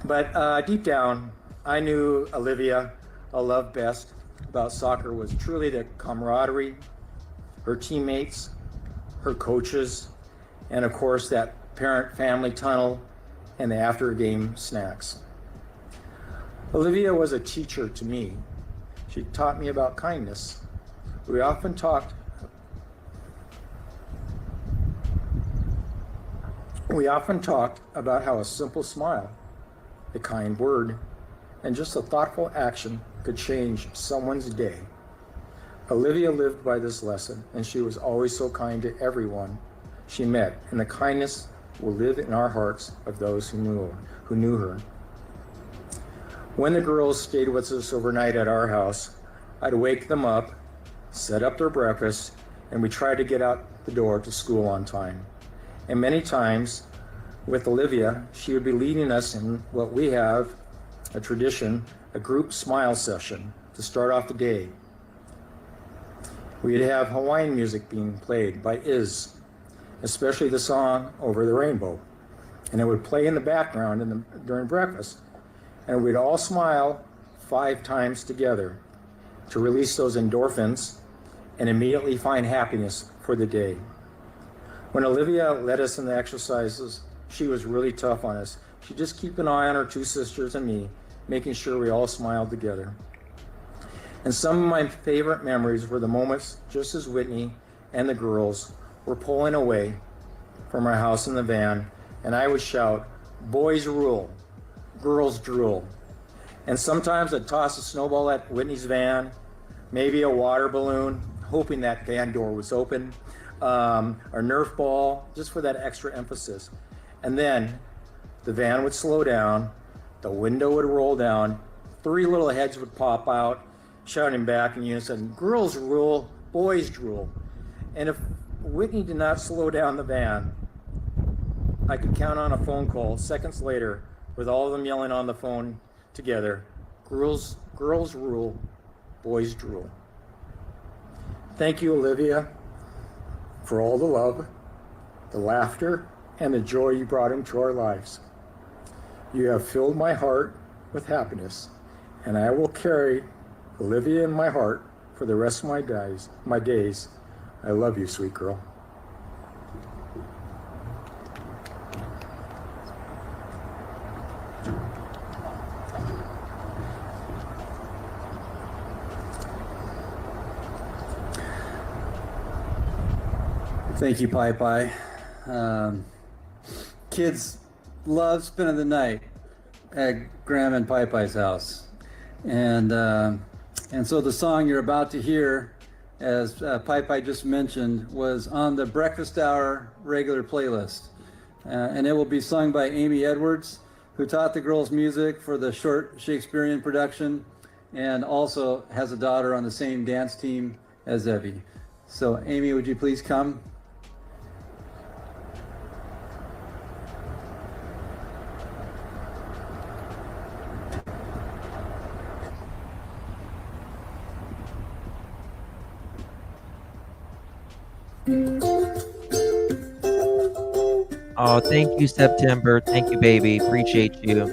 But deep down, I knew Olivia loved best about soccer was truly the camaraderie, her teammates, her coaches, and of course that parent-family tunnel and the after-game snacks. Olivia was a teacher to me. She taught me about kindness. We often talked about how a simple smile, a kind word, and just a thoughtful action could change someone's day. Olivia lived by this lesson, and she was always so kind to everyone she met, and the kindness will live in our hearts of those who knew her. When the girls stayed with us overnight at our house, I'd wake them up, set up their breakfast, and we tried to get out the door to school on time. And many times, with Olivia, she would be leading us in what we have, a tradition, a group smile session to start off the day. We'd have Hawaiian music being played by Iz, especially the song Over the Rainbow. And it would play in the background during breakfast. And we'd all smile 5 times together to release those endorphins and immediately find happiness for the day. When Olivia led us in the exercises, she was really tough on us. She'd just keep an eye on her 2 sisters and me, making sure we all smiled together. And some of my favorite memories were the moments just as Whitney and the girls were pulling away from our house in the van, and I would shout, "Boys rule, girls drool." And sometimes I'd toss a snowball at Whitney's van, maybe a water balloon, hoping that van door was open, a Nerf ball, just for that extra emphasis. And then the van would slow down, the window would roll down, 3 little heads would pop out, shouting back in unison, "Girls rule, boys drool." And if Whitney did not slow down the van, I could count on a phone call seconds later with all of them yelling on the phone together, girls rule, boys drool." Thank you, Olivia, for all the love, the laughter, and the joy you brought into our lives. You have filled my heart with happiness, and I will carry Olivia in my heart for the rest of my days. I love you, sweet girl. Thank you, Pai Pai. Kids love spending the night at Graham and Pai Pai's house. And so the song you're about to hear, as Pai Pai just mentioned, was on the Breakfast Hour regular playlist. And it will be sung by Amy Edwards, who taught the girls music for the short Shakespearean production, and also has a daughter on the same dance team as Evie. So Amy, would you please come? Oh, thank you, September. Thank you, baby. Appreciate you.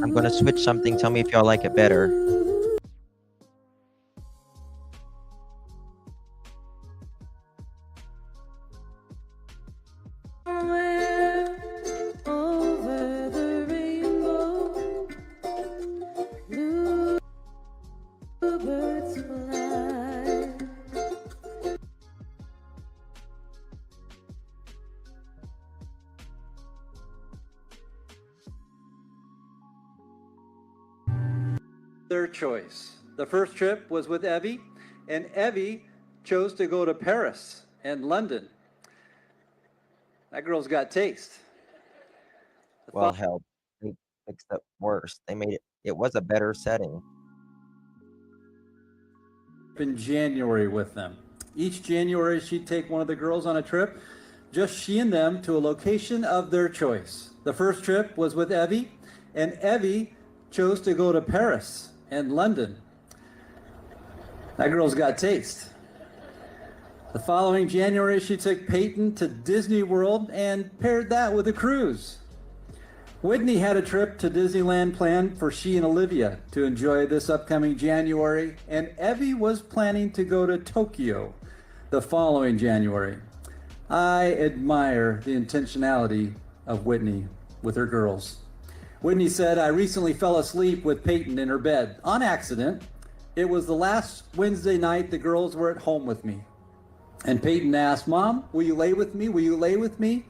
I'm gonna switch something. Tell me if y'all like it better. their choice. The first trip was with Evie, and Evie chose to go to Paris and London. That girl's got taste. Well, hell, they fixed it worse. They made it was a better setting. In January with them. Each January, she'd take one of the girls on a trip, just she and them, to a location of their choice. The first trip was with Evie, and Evie chose to go to Paris and London. That girl's got taste. The following January, she took Paityn to Disney World and paired that with a cruise. Whitney had a trip to Disneyland planned for she and Olivia to enjoy this upcoming January, and Evie was planning to go to Tokyo the following January. I admire the intentionality of Whitney with her girls. Whitney said, "I recently fell asleep with Paityn in her bed on accident. It was the last Wednesday night the girls were at home with me. And Paityn asked, 'Mom, will you lay with me? Will you lay with me?'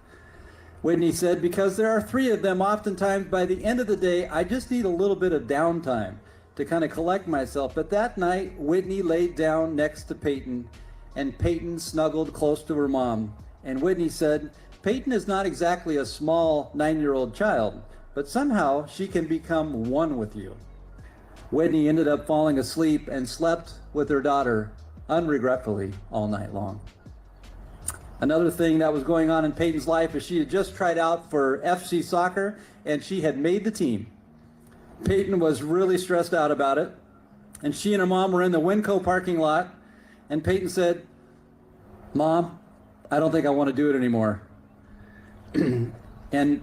Whitney said, 'Because there are 3 of them, oftentimes by the end of the day, I just need a little bit of downtime to kind of collect myself.' But that night, Whitney laid down next to Paityn, and Paityn snuggled close to her mom. And Whitney said, 'Paityn is not exactly a small 9-year-old child, but somehow she can become one with you.' Whitney ended up falling asleep and slept with her daughter unregretfully all night long. Another thing that was going on in Paityn's life is she had just tried out for FC soccer, and she had made the team. Paityn was really stressed out about it, and she and her mom were in the Winco parking lot, and Paityn said, 'Mom, I don't think I want to do it anymore.' And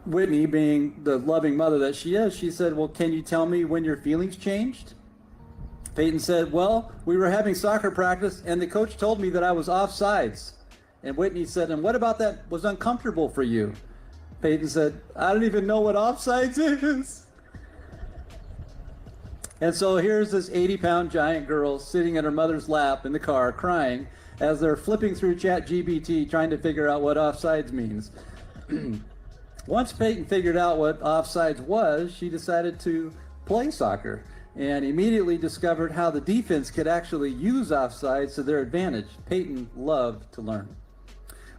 Whitney, being the loving mother that she is, she said, 'Well, can you tell me when your feelings changed?' Paityn said, 'Well, we were having soccer practice, and the coach told me that I was offsides.' And Whitney said, 'And what about that was uncomfortable for you?' Paityn said, 'I don't even know what offsides is.' And so here's this 80-pound giant girl sitting in her mother's lap in the car crying as they're flipping through ChatGPT trying to figure out what offsides means. Once Paityn figured out what offsides was, she decided to play soccer and immediately discovered how the defense could actually use offsides to their advantage. Paityn loved to learn.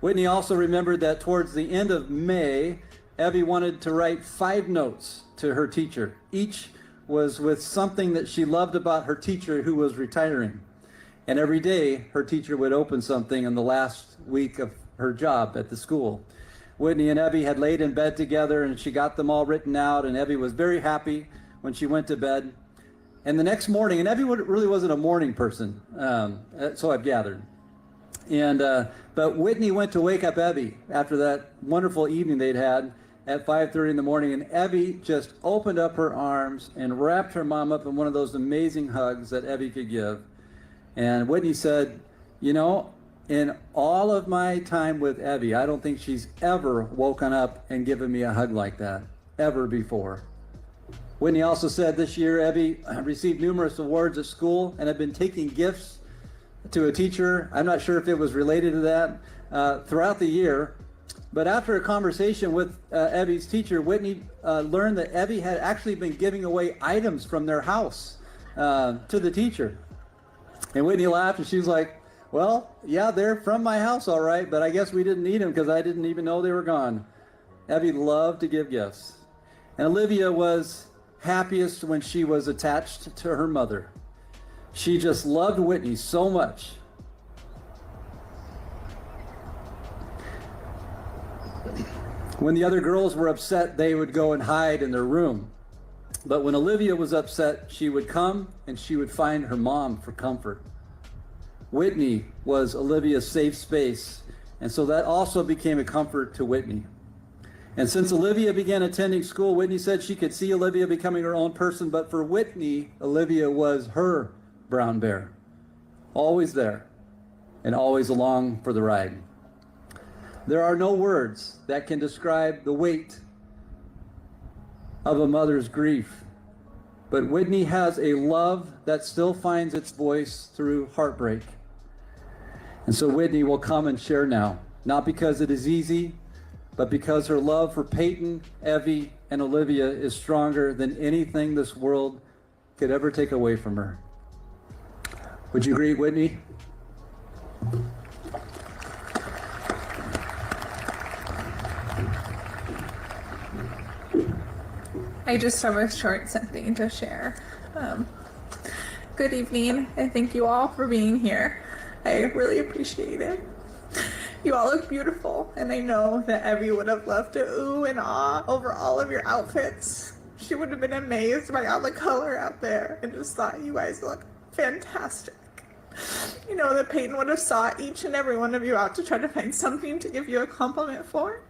Whitney also remembered that towards the end of May, Evie wanted to write 5 notes to her teacher. Each was with something that she loved about her teacher who was retiring. And every day, her teacher would open something in the last week of her job at the school. Whitney and Evie had laid in bed together, and she got them all written out, and Evie was very happy when she went to bed. And the next morning, and Evie really wasn't a morning person, so I've gathered. But Whitney went to wake up Evie after that wonderful evening they'd had at 5:30 in the morning, and Evie just opened up her arms and wrapped her mom up in one of those amazing hugs that Evie could give. And Whitney said, "You know, in all of my time with Evie, I don't think she's ever woken up and given me a hug like that, ever before." Whitney also said this year Evie received numerous awards at school and had been taking gifts to a teacher. I'm not sure if it was related to that throughout the year. But after a conversation with Evie's teacher, Whitney learned that Evie had actually been giving away items from their house to the teacher. And Whitney laughed and she was like, "Well, yeah, they're from my house, all right, but I guess we didn't need them because I didn't even know they were gone." Evie loved to give gifts. And Olivia was happiest when she was attached to her mother. She just loved Whitney so much. When the other girls were upset, they would go and hide in their room. But when Olivia was upset, she would come and she would find her mom for comfort. Whitney was Olivia's safe space, and so that also became a comfort to Whitney. And since Olivia began attending school, Whitney said she could see Olivia becoming her own person, but for Whitney, Olivia was her brown bear. Always there, and always along for the ride. There are no words that can describe the weight of a mother's grief, but Whitney has a love that still finds its voice through heartbreak. And so Whitney will come and share now, not because it is easy, but because her love for Paityn, Evie, and Olivia is stronger than anything this world could ever take away from her. Would you agree, Whitney? I just have a short something to share. Good evening, and thank you all for being here. I really appreciate it. You all look beautiful, and I know that Evie would have loved to ooh and ah over all of your outfits. She would have been amazed by all the color out there and just thought you guys look fantastic. You know that Paityn would have sought each and every one of you out to try to find something to give you a compliment for.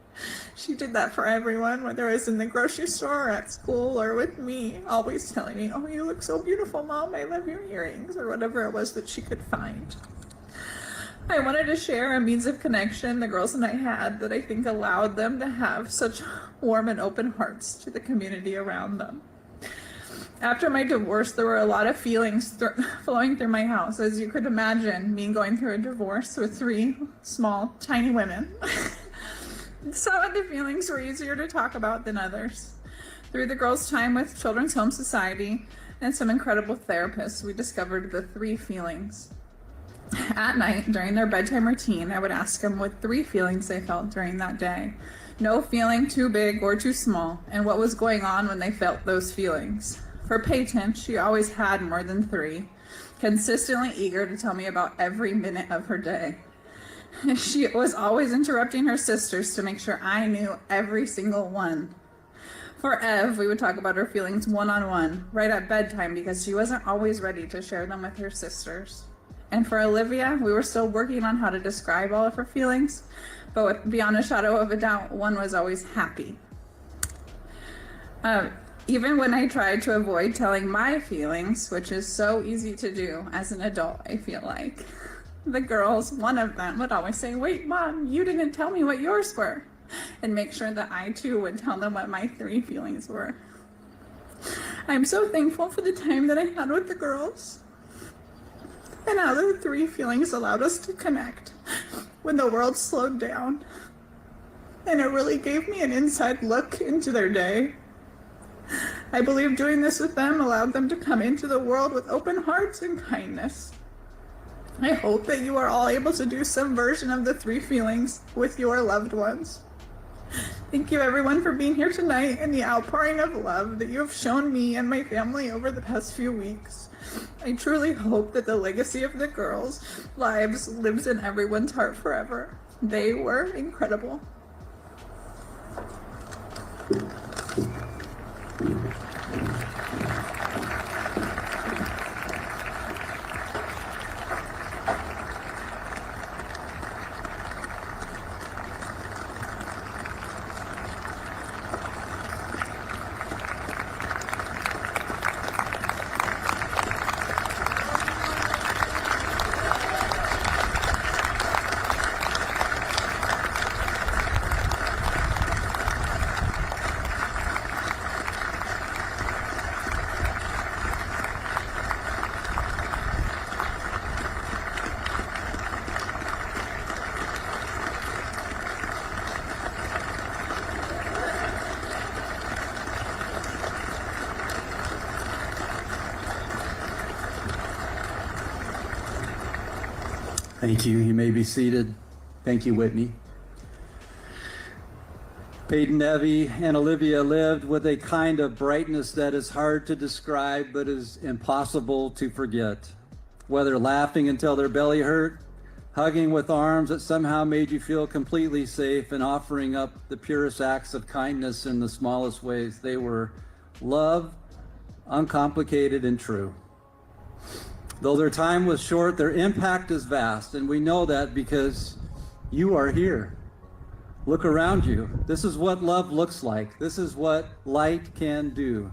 She did that for everyone, whether it was in the grocery store or at school or with me, always telling me, oh, you look so beautiful, Mom, I love your earrings, or whatever it was that she could find. I wanted to share a means of connection the girls and I had that I think allowed them to have such warm and open hearts to the community around them. After my divorce, there were a lot of feelings flowing through my house. As you could imagine, me going through a divorce with 3 small, tiny women. Some of the feelings were easier to talk about than others. Through the girls' time with Children's Home Society and some incredible therapists, we discovered the 3 feelings. At night, during their bedtime routine, I would ask them what 3 feelings they felt during that day. No feeling too big or too small, and what was going on when they felt those feelings. For Paityn, she always had more than 3, consistently eager to tell me about every minute of her day. She was always interrupting her sisters to make sure I knew every single one. For Ev, we would talk about her feelings one-on-one, right at bedtime, because she wasn't always ready to share them with her sisters. And for Olivia, we were still working on how to describe all of her feelings, but beyond a shadow of a doubt, one was always happy. Even when I tried to avoid telling my feelings, which is so easy to do as an adult, I feel like, the girls, one of them would always say, wait, Mom, you didn't tell me what yours were, and make sure that I too would tell them what my 3 feelings were. I'm so thankful for the time that I had with the girls, and how the 3 feelings allowed us to connect when the world slowed down. And it really gave me an inside look into their day. I believe doing this with them allowed them to come into the world with open hearts and kindness. I hope that you are all able to do some version of the 3 feelings with your loved ones. Thank you everyone for being here tonight and the outpouring of love that you have shown me and my family over the past few weeks. I truly hope that the legacy of the girls' lives lives in everyone's heart forever. They were incredible. Thank you. You may be seated. Thank you, Whitney. Paityn, Evie, and Olivia lived with a kind of brightness that is hard to describe but is impossible to forget. Whether laughing until their belly hurt, hugging with arms that somehow made you feel completely safe, and offering up the purest acts of kindness in the smallest ways, they were love, uncomplicated and true. Though their time was short, their impact is vast, and we know that because you are here. Look around you. This is what love looks like. This is what light can do.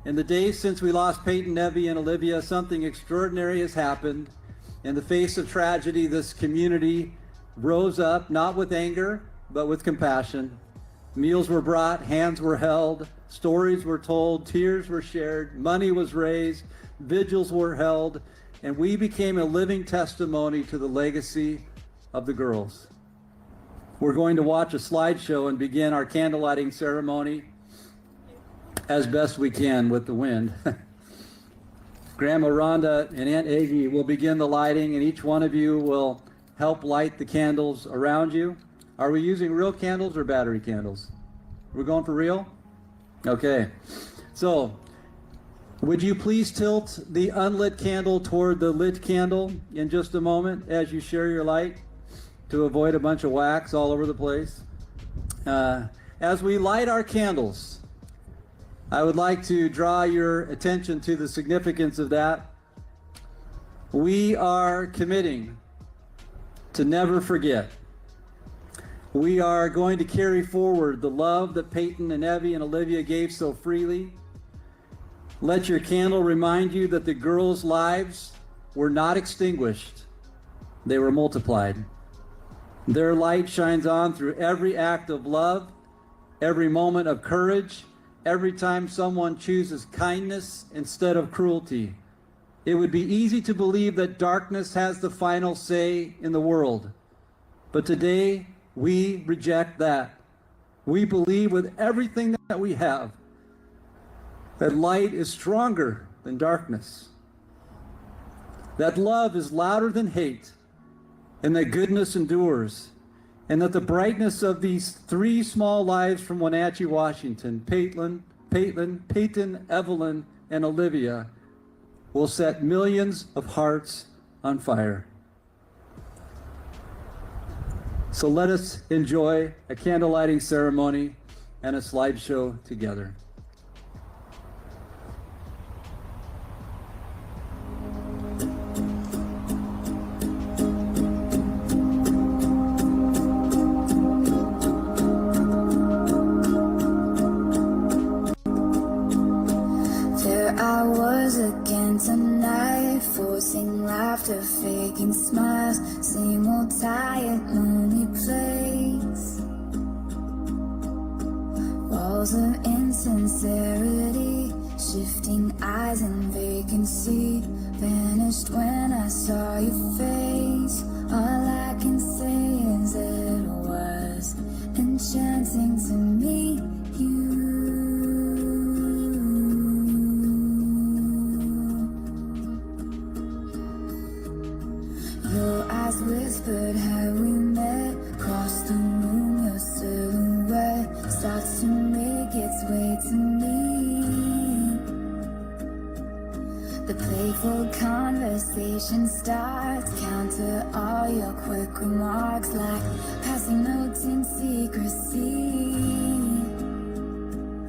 In the days since we lost Paityn, Evie, and Olivia, something extraordinary has happened. In the face of tragedy, this community rose up, not with anger, but with compassion. Meals were brought, hands were held, stories were told, tears were shared, money was raised, vigils were held, and we became a living testimony to the legacy of the girls. We're going to watch a slideshow and begin our candlelighting ceremony as best we can with the wind. Grandma Rhonda and Aunt Aggie will begin the lighting, and each one of you will help light the candles around you. Are we using real candles or battery candles? We're going for real? Okay. So, would you please tilt the unlit candle toward the lit candle in just a moment as you share your light to avoid a bunch of wax all over the place? As we light our candles, I would like to draw your attention to the significance of that. We are committing to never forget. We are going to carry forward the love that Paityn and Evie and Olivia gave so freely. Let your candle remind you that the girls' lives were not extinguished. They were multiplied. Their light shines on through every act of love, every moment of courage, every time someone chooses kindness instead of cruelty. It would be easy to believe that darkness has the final say in the world. But today, we reject that. We believe with everything that we have that light is stronger than darkness, that love is louder than hate, and that goodness endures, and that the brightness of these three small lives from Wenatchee, Washington, Paityn, Evelyn, and Olivia, will set millions of hearts on fire. So let us enjoy a candle lighting ceremony and a slideshow together. I was again tonight, forcing laughter, faking smiles, same old tired, lonely place. Walls of insincerity, shifting eyes and vacancy, vanished when I saw your face. All I can say is it was enchanting to meet you. Your eyes whispered how we met. Across the room, your silhouette starts to make its way to me. The playful conversation starts. Counter all your quick remarks like passing notes in secrecy.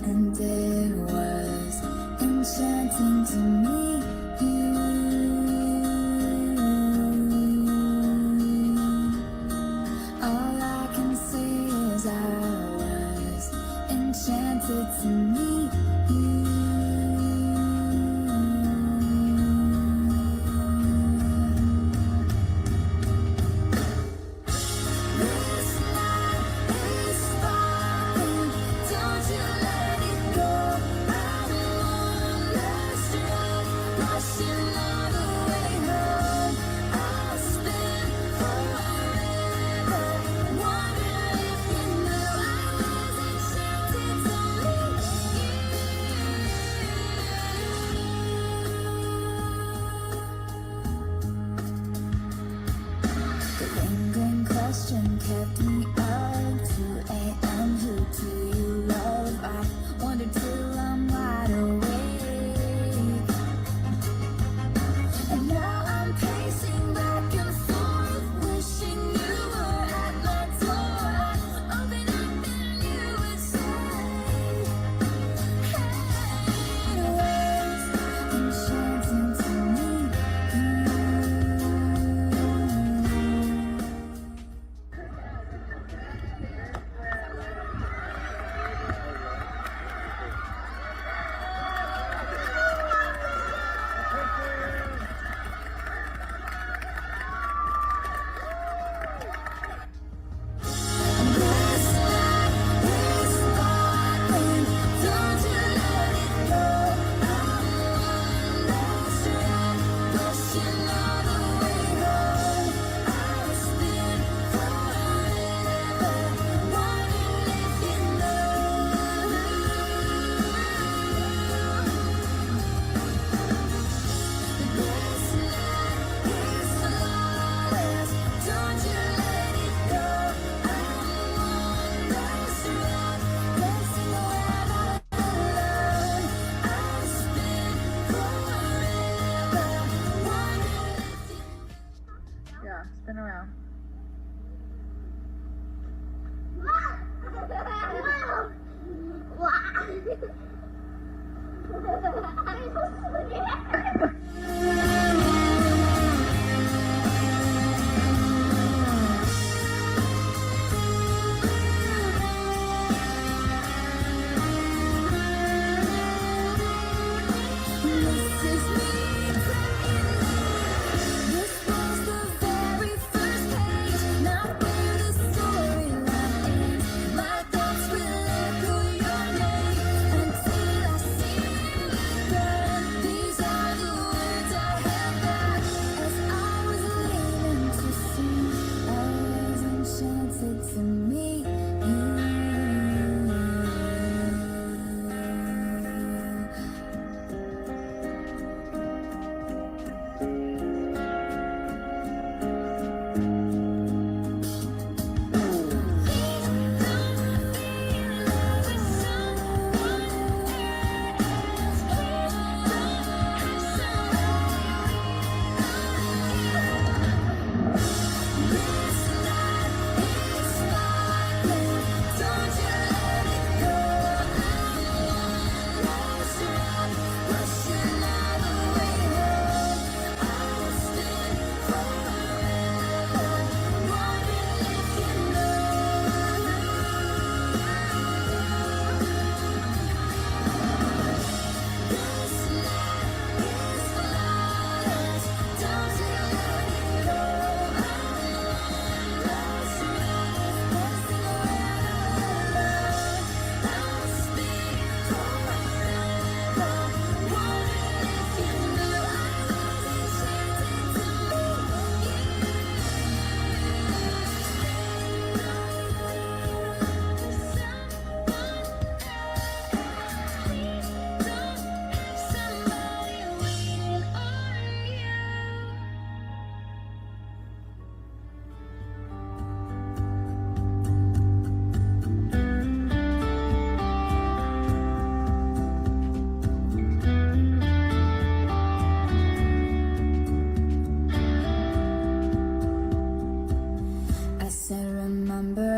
And it was enchanting to meet you. Enchanted to meet you. This night is sparkling, don't you let it go. I'm on the strength, rushing all the way home. I'll spin forever, wondering if you know I was enchanted to The lingering question kept me up. 2 a.m. Who do you love? I wondered till I'm wide awake. And now I'm pacing back and forth, wishing you were at my door. I open up and you would say, hey, it was enchanting to meet you.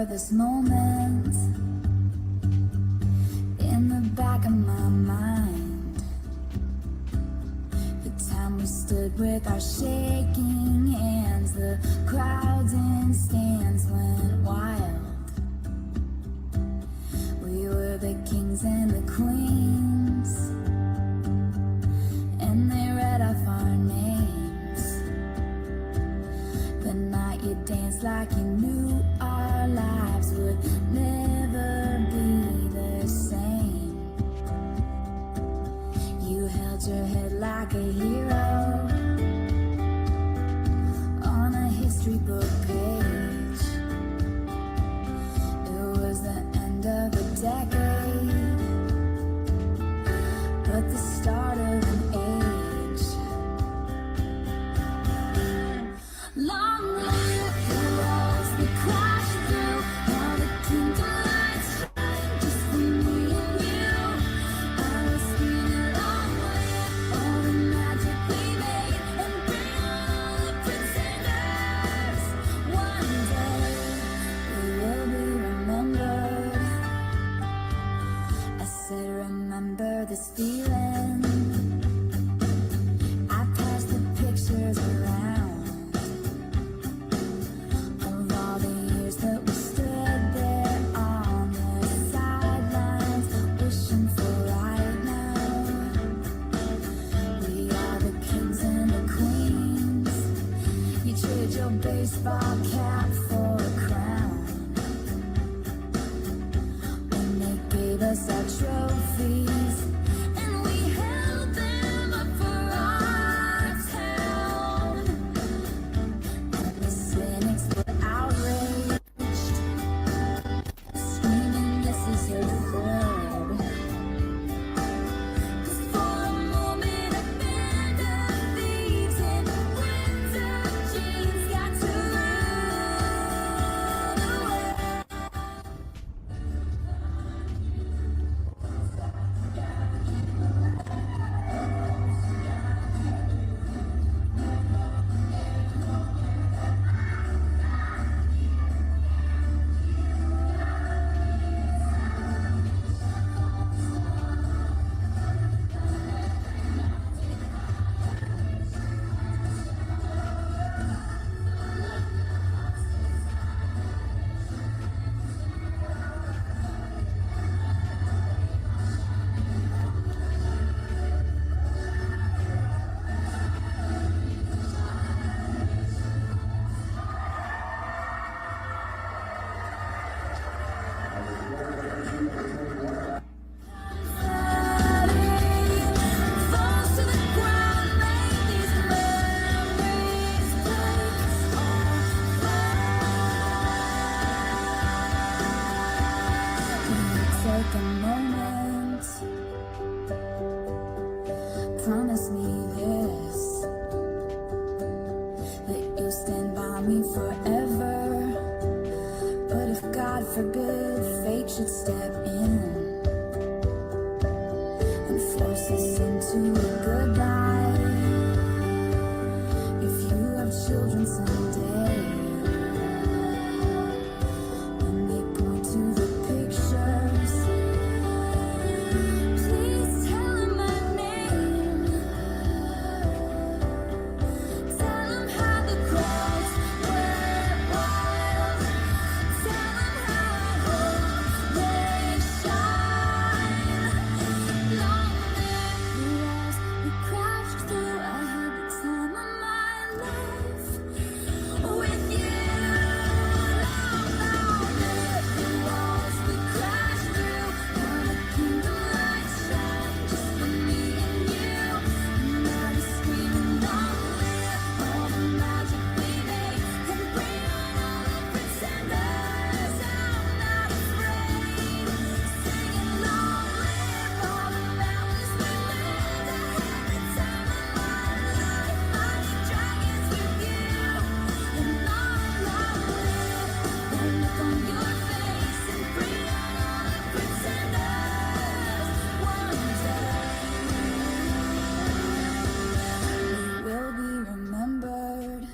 this moment in the back of my mind. The time we stood with our shaking hands, the crowds in stands went wild. We were the kings and the queens, and they read off our names. The night you danced like you knew our lives would never be the same. You held your head like a hero on a history book page. It was the end of a decade, but the start of an age. Long live the walls that crash through, all the candlelights shine just for me and you. I was screaming long live all the magic we made, and bring on all the pretenders. One day we will be remembered. I said remember this feeling. I passed the pictures around of all the years that we stood there on the sidelines, wishing for right now. We are the kings and the queens. You trade your baseball cap for a crown. When they gave us our trophies, and we held them up for our town. And the cynics were outraged, screaming this is your third. 'Cause for a moment a band of thieves in winter jeans got to run away. for good, fate should step in and force us into a goodbye. If you have children someday, when they point to the pictures, please tell them my name. Tell them how the crowds went wild. Tell them how I hope they shine. Long live the walls we crashed through. I had the time of my life with you. Long live the walls we crashed through. Now the candlelight shine just for me and you. And now we're screaming, long live all the magic we made, and bring on all the pretenders. I'm not afraid, singing long live all the mountains we lived. I had the time of my life, fighting dragons with you. And long live the look on your face, and bring on all the pretenders. One day we will be remembered.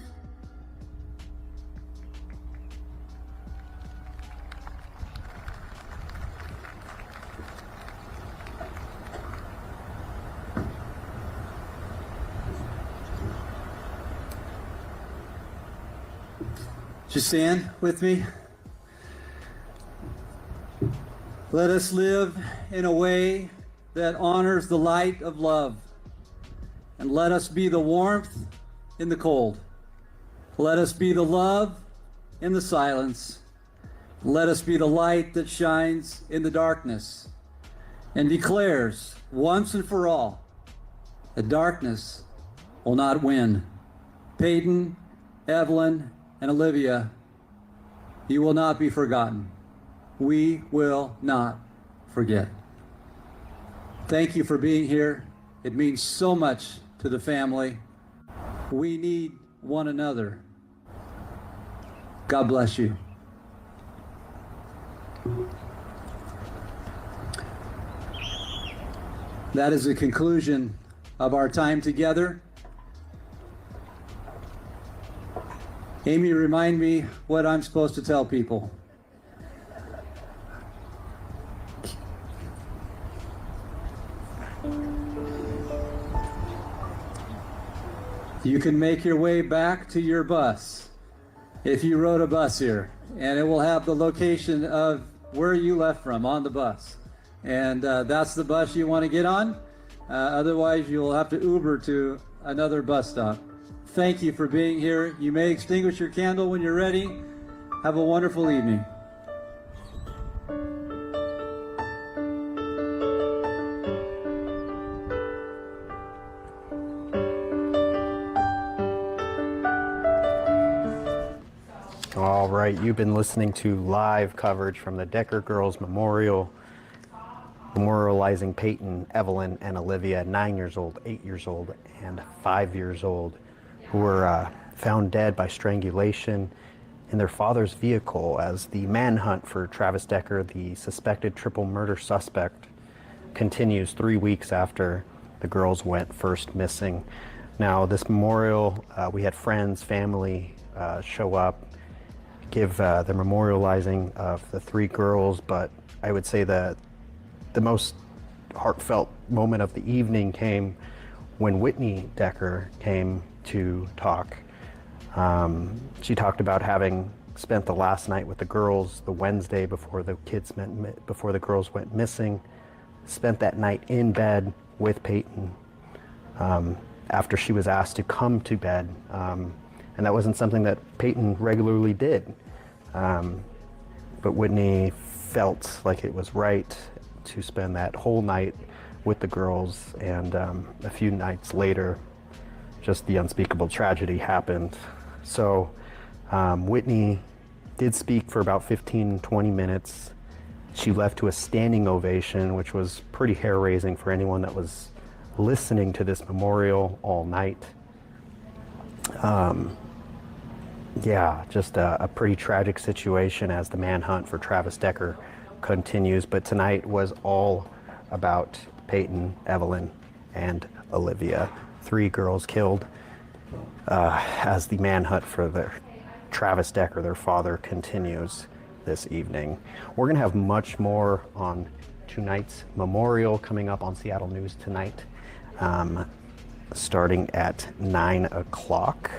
Just stand with me. Let us live in a way that honors the light of love. And let us be the warmth in the cold. Let us be the love in the silence. Let us be the light that shines in the darkness and declares once and for all that darkness will not win. Paityn, Evelyn, and Olivia, you will not be forgotten. We will not forget. Thank you for being here. It means so much to the family. We need one another. God bless you. That is the conclusion of our time together. Amy, remind me what I'm supposed to tell people. You can make your way back to your bus if you rode a bus here, and it will have the location of where you left from on the bus. And that's the bus you want to get on. Otherwise, you'll have to Uber to another bus stop. Thank you for being here. You may extinguish your candle when you're ready. Have a wonderful evening. All right, you've been listening to live coverage from the Decker Girls Memorial, memorializing Paityn, Evelyn, and Olivia, 9 years old, 8 years old, and 5 years old, who were found dead by strangulation in their father's vehicle as the manhunt for Travis Decker, the suspected triple murder suspect, continues 3 weeks after the girls went first missing. Now, this memorial, we had friends, family show up, give the memorializing of the 3 girls, but I would say that the most heartfelt moment of the evening came when Whitney Decker came to talk. She talked about having spent the last night with the girls, the Wednesday before the girls went missing, spent that night in bed with Paityn after she was asked to come to bed. And that wasn't something that Paityn regularly did. But Whitney felt like it was right to spend that whole night with the girls, and a few nights later, just the unspeakable tragedy happened. So Whitney did speak for about 15-20 minutes. She left to a standing ovation, which was pretty hair-raising for anyone that was listening to this memorial all night. Yeah, just a pretty tragic situation as the manhunt for Travis Decker continues. But tonight was all about Paityn, Evelyn, and Olivia. 3 girls killed as the manhunt for Travis Decker, their father, continues this evening. We're going to have much more on tonight's memorial coming up on Seattle News tonight, starting at 9 o'clock.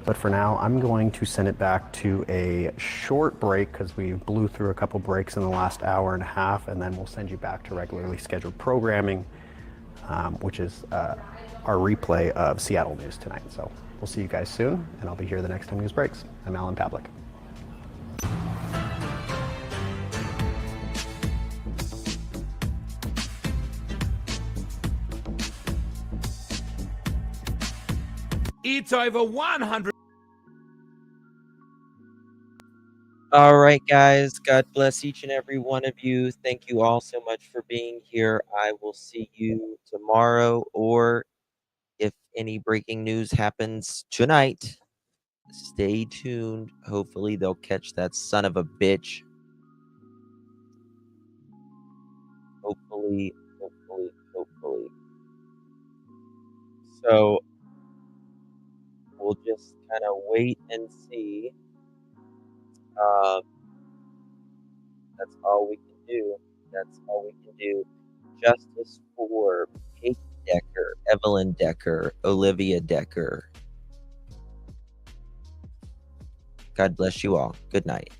But for now, I'm going to send it back to a short break because we blew through a couple breaks in the last hour and a half, and then we'll send you back to regularly scheduled programming, which is our replay of Seattle News tonight. So we'll see you guys soon, and I'll be here the next time news breaks. I'm Alan Pavlik. It's over 100. All right, guys. God bless each and every one of you. Thank you all so much for being here. I will see you tomorrow, or if any breaking news happens tonight, stay tuned. Hopefully, they'll catch that son of a bitch. Hopefully. So, we'll just kind of wait and see. That's all we can do. That's all we can do. Justice for Paityn Decker, Evelyn Decker, Olivia Decker. God bless you all. Good night.